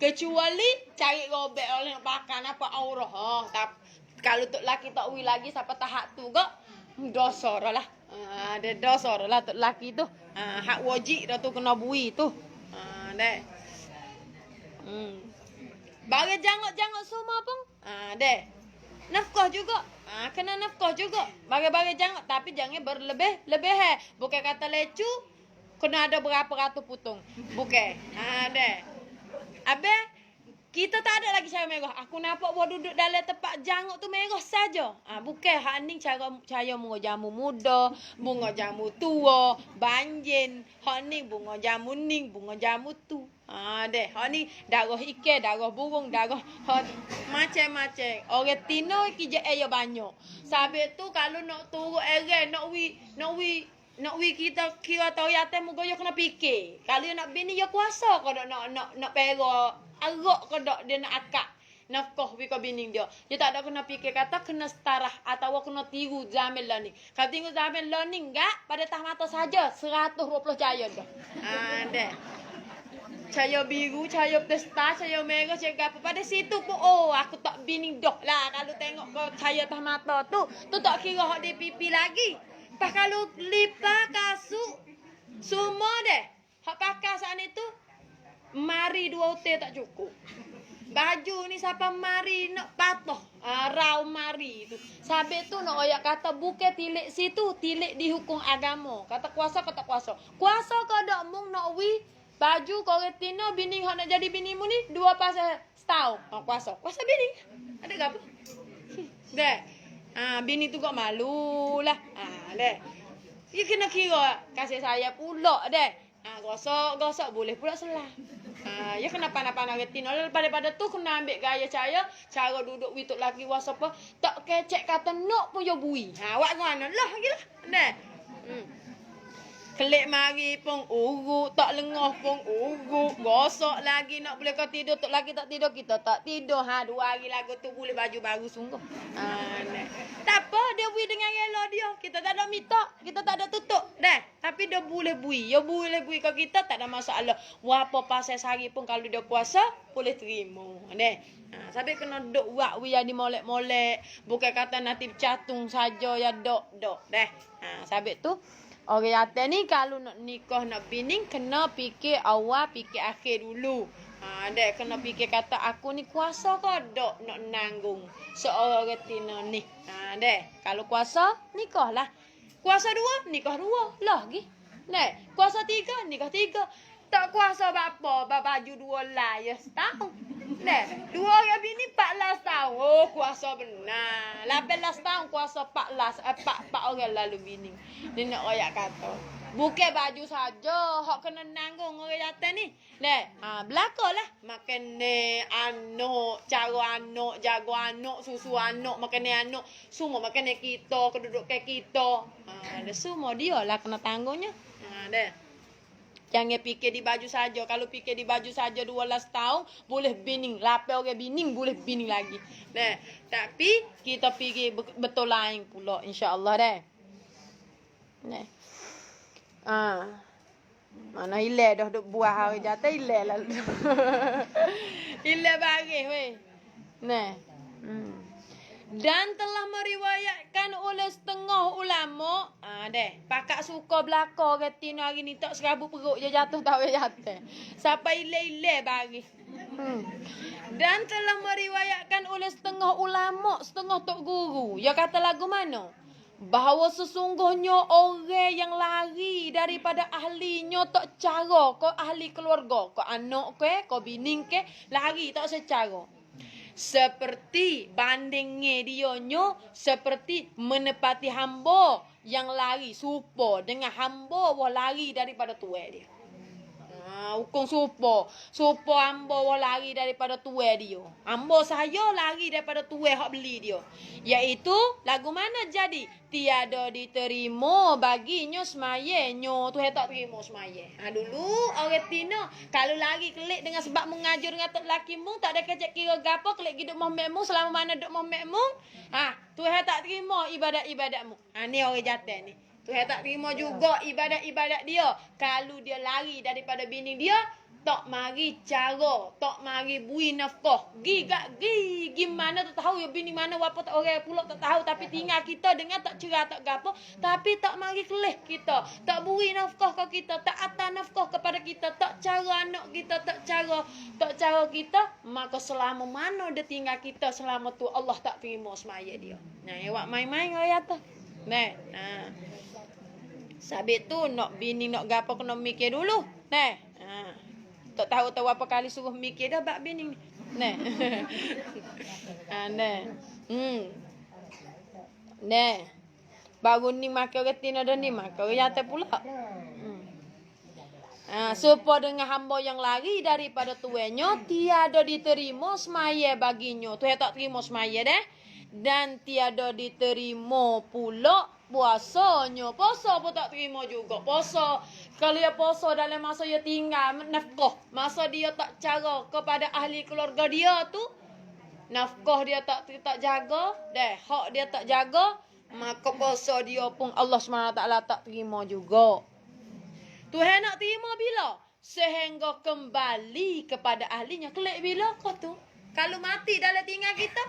Kecuali cari robek oleh nak pakai apa aurah. Kalau tok laki tak ui lagi sampai tahap tu kok dosa dah lah. Ada dosa dah lah tok laki tu. Hak wajib dah tu kena bui tu. Bagi jangok semua pun. Nafkah juga. Kena nafkah juga. Bagi jangok tapi jangan berlebih. Bukan kata lecu kena ada berapa ratus putung. Bukan. Habis kita tak ada lagi cara merah. Aku nampak buat duduk dalam tempat janguk tu merah saja. Bukan hak ni cara bunga jamu muda, bunga jamu tua, banjin. Hak ni bunga jamu ni, bunga jamu tu. Hak ni darah ikan, darah burung, darah macam-macam. Orang tino kerja air banyak. Sebab tu kalau nak turun air, nak wi kita kira tahu yatim muka dia kena fikir. Kalau nak bini dia kuasa kalau nak perak. Arak ke tak dia nak akak. nafkah wi ko bini dia. Dia tak ada kena fikir kata kena setarah atau kena tiru zaman learning. Kalau tiru zaman learning enggak pada tahmata saja 120 cahaya dah. Deh. Cahaya biru, cahaya pesta, cahaya merah, cahaya apa. Pada situ pun, oh aku tak bini dah lah. Kalau tengok kau cahaya tahmata tu tak kira hak di pipi lagi. Pas kalau lipa kasut, semua deh. Hak pakai saat itu, mari 2 hotel tak cukup. Baju ni siapa mari nak patoh. Rau mari tu. Sampai tu nak oyak kata bukan tilik situ, tilik di hukum agama. Kata kuasa, kata kuasa. Kuasa kau dak mung nak wi baju kau retina bini hak nak jadi bini mu ni 2 pasal setahun. Kuasa. Kuasa bini. Ada gapo? Deh. Bini tu kau malu lah. Deh. Dia kena kira kasih saya pula deh. Gosok boleh pula selah. Ya kena pandai-pandai retina daripada tu kena ambil gaya cara duduk wituk laki wasapa tak kecek kata nak pun yo bui. Awak mana lah gilah. Deh. Kelik mari pun urut, tak lengah pun urut. Gosok lagi nak boleh kau tidur, tak lagi tak tidur, kita tak tidur. 2 hari lagu tu boleh baju baru sungguh. Tak apa, dia bui dengan rela dia. Kita tak ada minta, kita tak ada tutup. Dah, tapi dia boleh bui. Dia boleh bui ke kita, tak ada masalah. Apa pasal sehari pun kalau dia puasa, boleh terima. Dah. Sampai kena duk buat wi jadi molek-molek. Bukan kata nanti catung saja ya dok. Dah. Sampai tu orang atas ni kalau nak nikah nak bini kena fikir awal fikir akhir dulu. Dek kena fikir kata aku ni kuasa ke dok nak nanggung seorang retina ni. Dek kalau kuasa nikahlah. Kuasa 2 nikah 2 lah gi. Dek kuasa 3 nikah 3. Tak kuasa apa baju 2 lah ya setahun. Dek 2 orang bini 14 tahun. Oh kuasa benar. 18 tahun kuasa 14 4 orang lalu bini. Dia nak royak kata. Bukan baju saja hak kena nanggung orang atas ni. Dek, belakalah makan anak, cara anak, jaga anak, susu anak, makan anak, semua makan kita, kedudukan kita. Semua dia lah kena tanggungnya. Dek. Jangan fikir di baju saja. Kalau fikir di baju saja 12 tahun, boleh bining. 8 orang bining, boleh bining lagi. Nah, tapi kita fikir betul lain pula insya-Allah deh. Nah. Mana hilang dah duk buah hari jatuh hilang lah. Hilang bagi weh. Nah. Dan telah meriwayatkan oleh setengah ulama, deh, pakak suka belaka retina hari ni tak serabut perut je jatuh tak boleh jatuh. Sampai ile-ile bagi. Dan telah meriwayatkan oleh setengah ulama, setengah tok guru. Ya kata lagu mana? Bahawa sesungguhnya orang yang lari daripada ahlinya tak cara, kau ahli keluarga, kau anak ke, kau bini ke, lari tak secara. Seperti bandingnya dionyo seperti menepati hamba yang lari supo dengan hamba wah lari daripada tuai dia. Hukum supo hamba wah lari daripada tuai dia. Hamba saya lari daripada tuai hak beli dia. Iaitu lagu mana jadi tiada diterima baginya semayanya. Tuhan tak terima semaya. Dulu orang Tina kalau lari kelik dengan sebab mengajar dengan tok laki mung tak ada kecek kira gapo kelik hidup Muhammad mung selama mana duk Muhammad mung. Tuhan tak terima ibadat-ibadatmu. Ni orang jatuh ni. Tuhan tak terima juga ibadat-ibadat dia. Kalau dia lari daripada bini dia, tak mari cara, tak mari bui nafkah. Gi mana tak tahu ya bini mana apa tak orang pula tak tahu tapi tinggal kita dengan tak cerah tak gapo tapi tak mari kelih kita. Tak bui nafkah ke kita, tak atas nafkah kepada kita, tak cara anak kita, tak cara kita, maka selama mana dia tinggal kita selama tu Allah tak terima semaya dia. Awak main-main ayat tu. Sabit tu nak bini nak gapo kena mikir dulu. Tak tahu apa kali suruh mikir dah bab bini. Baru ni makan retina dah ni makan yata pula. Supaya dengan hamba yang lari daripada tuannya tiada diterima semaya baginya. Tuhan tak terima semaya dah. Dan tiada diterima pula puasanya. Puasa pun tak terima juga. Puasa, kalau dia puasa dalam masa dia tinggal nafkah, masa dia tak cara kepada ahli keluarga dia tu, nafkah dia tak jaga, hak dia tak jaga, maka puasa dia pun Allah SWT tak terima juga. Tuhan nak terima bila? Sehingga kembali kepada ahlinya. Kelak bila kau tu? Kalau mati dalam tinggal kita,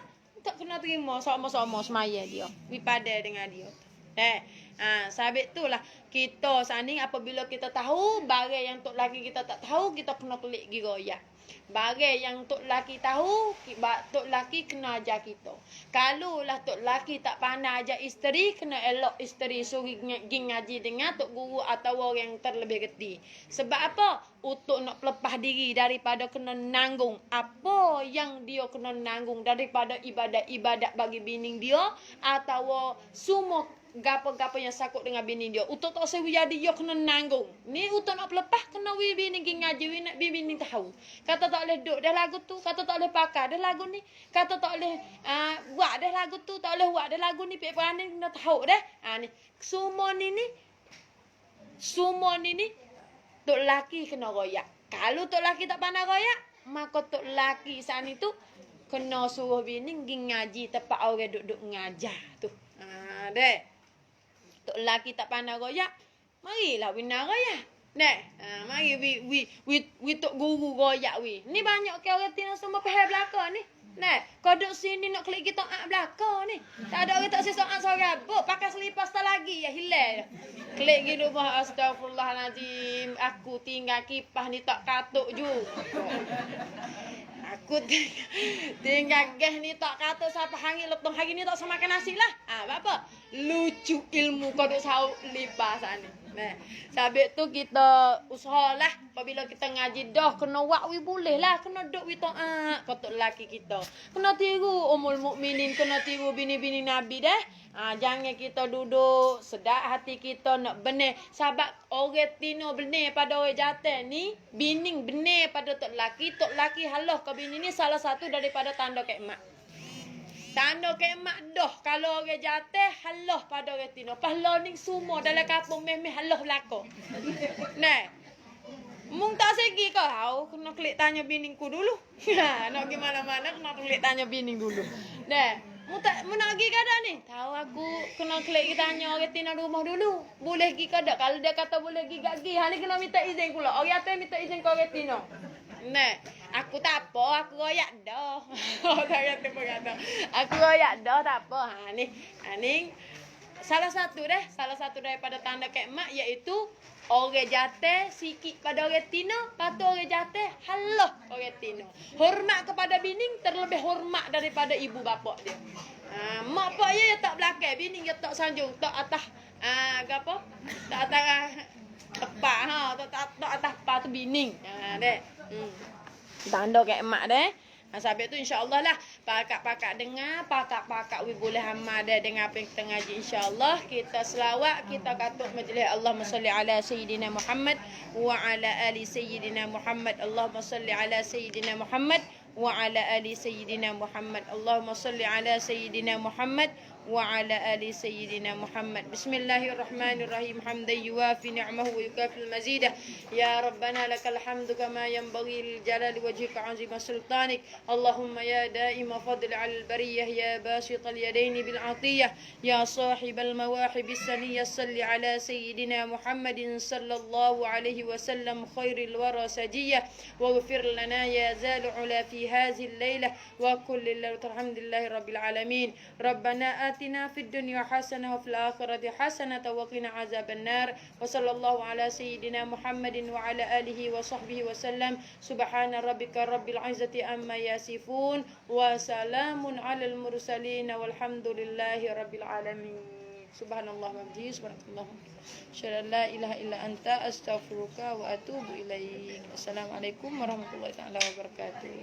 tak kena terima sama-sama semaya dia. Wipada dengan dia. Sabit tu lah. Kita sani apabila kita tahu, barang yang tok laki kita tak tahu, kita kena kelik gi royak. Barang yang tok laki tahu, tok laki kena ajar kita. Kalau lah tok laki tak pandai ajar isteri, kena elok isteri suruh pergi ngaji dengan tok guru atau orang yang terlebih geti. Sebab apa? Untuk nak pelepah diri daripada kena nanggung apa yang dia kena nanggung daripada ibadat-ibadat bagi bini dia atau semua gapo-gapo yang sakut dengan bini dia. Untuk tak sewi jadi dia kena nanggung. Ni untuk nak pelepah kena wi bini pergi ngaji, wi nak bini tahu. Kata tak boleh duk dah lagu tu, kata tak boleh pakai dah lagu ni, kata tak boleh buat dah lagu tu, tak boleh buat dah lagu ni, pek pandai kena tahu dah. Ni semua ni tok laki kena royak. Kalau tok laki tak pandai royak, maka tok laki saat itu kena suruh bini pergi ngaji tempat orang duduk ngajar tu. Deh. Tok laki tak pandai royak, marilah bina royak. Mari we tok guru royak we. Ni banyak ke orang tina semua pahal belaka ni. Kau duduk sini nak klik kita belaka ni. Tak ada orang tak sesokan seorang rabuk, pakai selipas tak lagi ya hilang. Klik gi rumah astagfirullahalazim. Aku tinggal kipas ni tak katuk ju. Aku tinggal gas ni tak kata siapa hari letung hari ni tak sama makan nasi lah. Apa? Lucu ilmu kau duk sauk lipas ni. Sabit tu kita usahalah apabila kita ngaji dah kena wak wi boleh lah, kena duk wi taat kotok laki kita. Kena tiru umul mukminin, kena tiru bini-bini Nabi dah. Jangan kita duduk sedap hati kita nak benar. Sebab orang tino benar pada orang jatuh ni, bining benar pada tok laki halah ke bini ni salah satu daripada tanda kiamat. Tanda kiamat dah kalau orang jatuh halah pada orang tino. Pahala ni semua dalam kampung meh halah belaka. Mung tak segi kau tahu kena klik tanya biningku dulu. Nak pergi mana-mana kena klik tanya bining dulu. Mu nak pergi ke dak ni? Tahu aku kena klik tanya orang tina rumah dulu. Boleh pergi ke dak? Kalau dia kata boleh pergi gak pergi. Hal ni kena minta izin pula. Orang atas minta izin ke orang tina. Aku tak apa, aku royak dah. Tak kata apa kata. Aku royak dah tak apa. Ni salah satu daripada tanda kiamat iaitu orang jatuh sikit pada orang tina, patu orang jatuh halah orang tina. Hormat kepada bini terlebih hormat daripada ibu bapa dia. Mak pak dia tak belakang, bini dia tak sanjung, tak atas gapo? Tak atas tepak tak atas pa tu bini. Tanda kiamat dah. Sampai tu insya-Allah lah pakak-pakak dengar, pakak-pakak we boleh amal dah dengan apa yang kita ngaji insya-Allah. Kita selawat, kita katuk majlis Allahumma salli ala sayyidina Muhammad wa ala ali sayyidina Muhammad. Allahumma salli ala sayyidina Muhammad wa ala ali sayyidina Muhammad. Allahumma salli ala sayyidina Muhammad wa ala ali sayyidina Muhammad. Bismillahirrahmanirrahim. Hamdan yuwafi ni'amahu wa yukafi al-mazidah. Ya Rabbana lakal hamdu kama yanbaghi lil jalali wajhika 'azima sultanik. Allahumma ya daima fadl 'alal bariyah ya basit al-yadain bil 'atiyah ya sahib al-mawahib as-saniyah salli ala sayyidina Muhammadin sallallahu alaihi wasallam khairil wara sajiyah waghfir lana ya zal 'ula fi hadhihi al-lailah wa kulli alhamdulillahi rabbil alamin. Rabbana آتنا في الدنيا حسنة وفي الآخرة حسنة وقنا عذاب النار وصلى الله على سيدنا محمد وعلى آله وصحبه وسلم. سبحان ربك رب العزة عما يصفون وسلام على المرسلين والحمد لله رب العالمين. سبحان الله وبحمده سبحانك اللهم أشهد أن لا إله إلا أنت أستغفرك وأتوب إليك. السلام عليكم ورحمة الله تعالى وبركاته.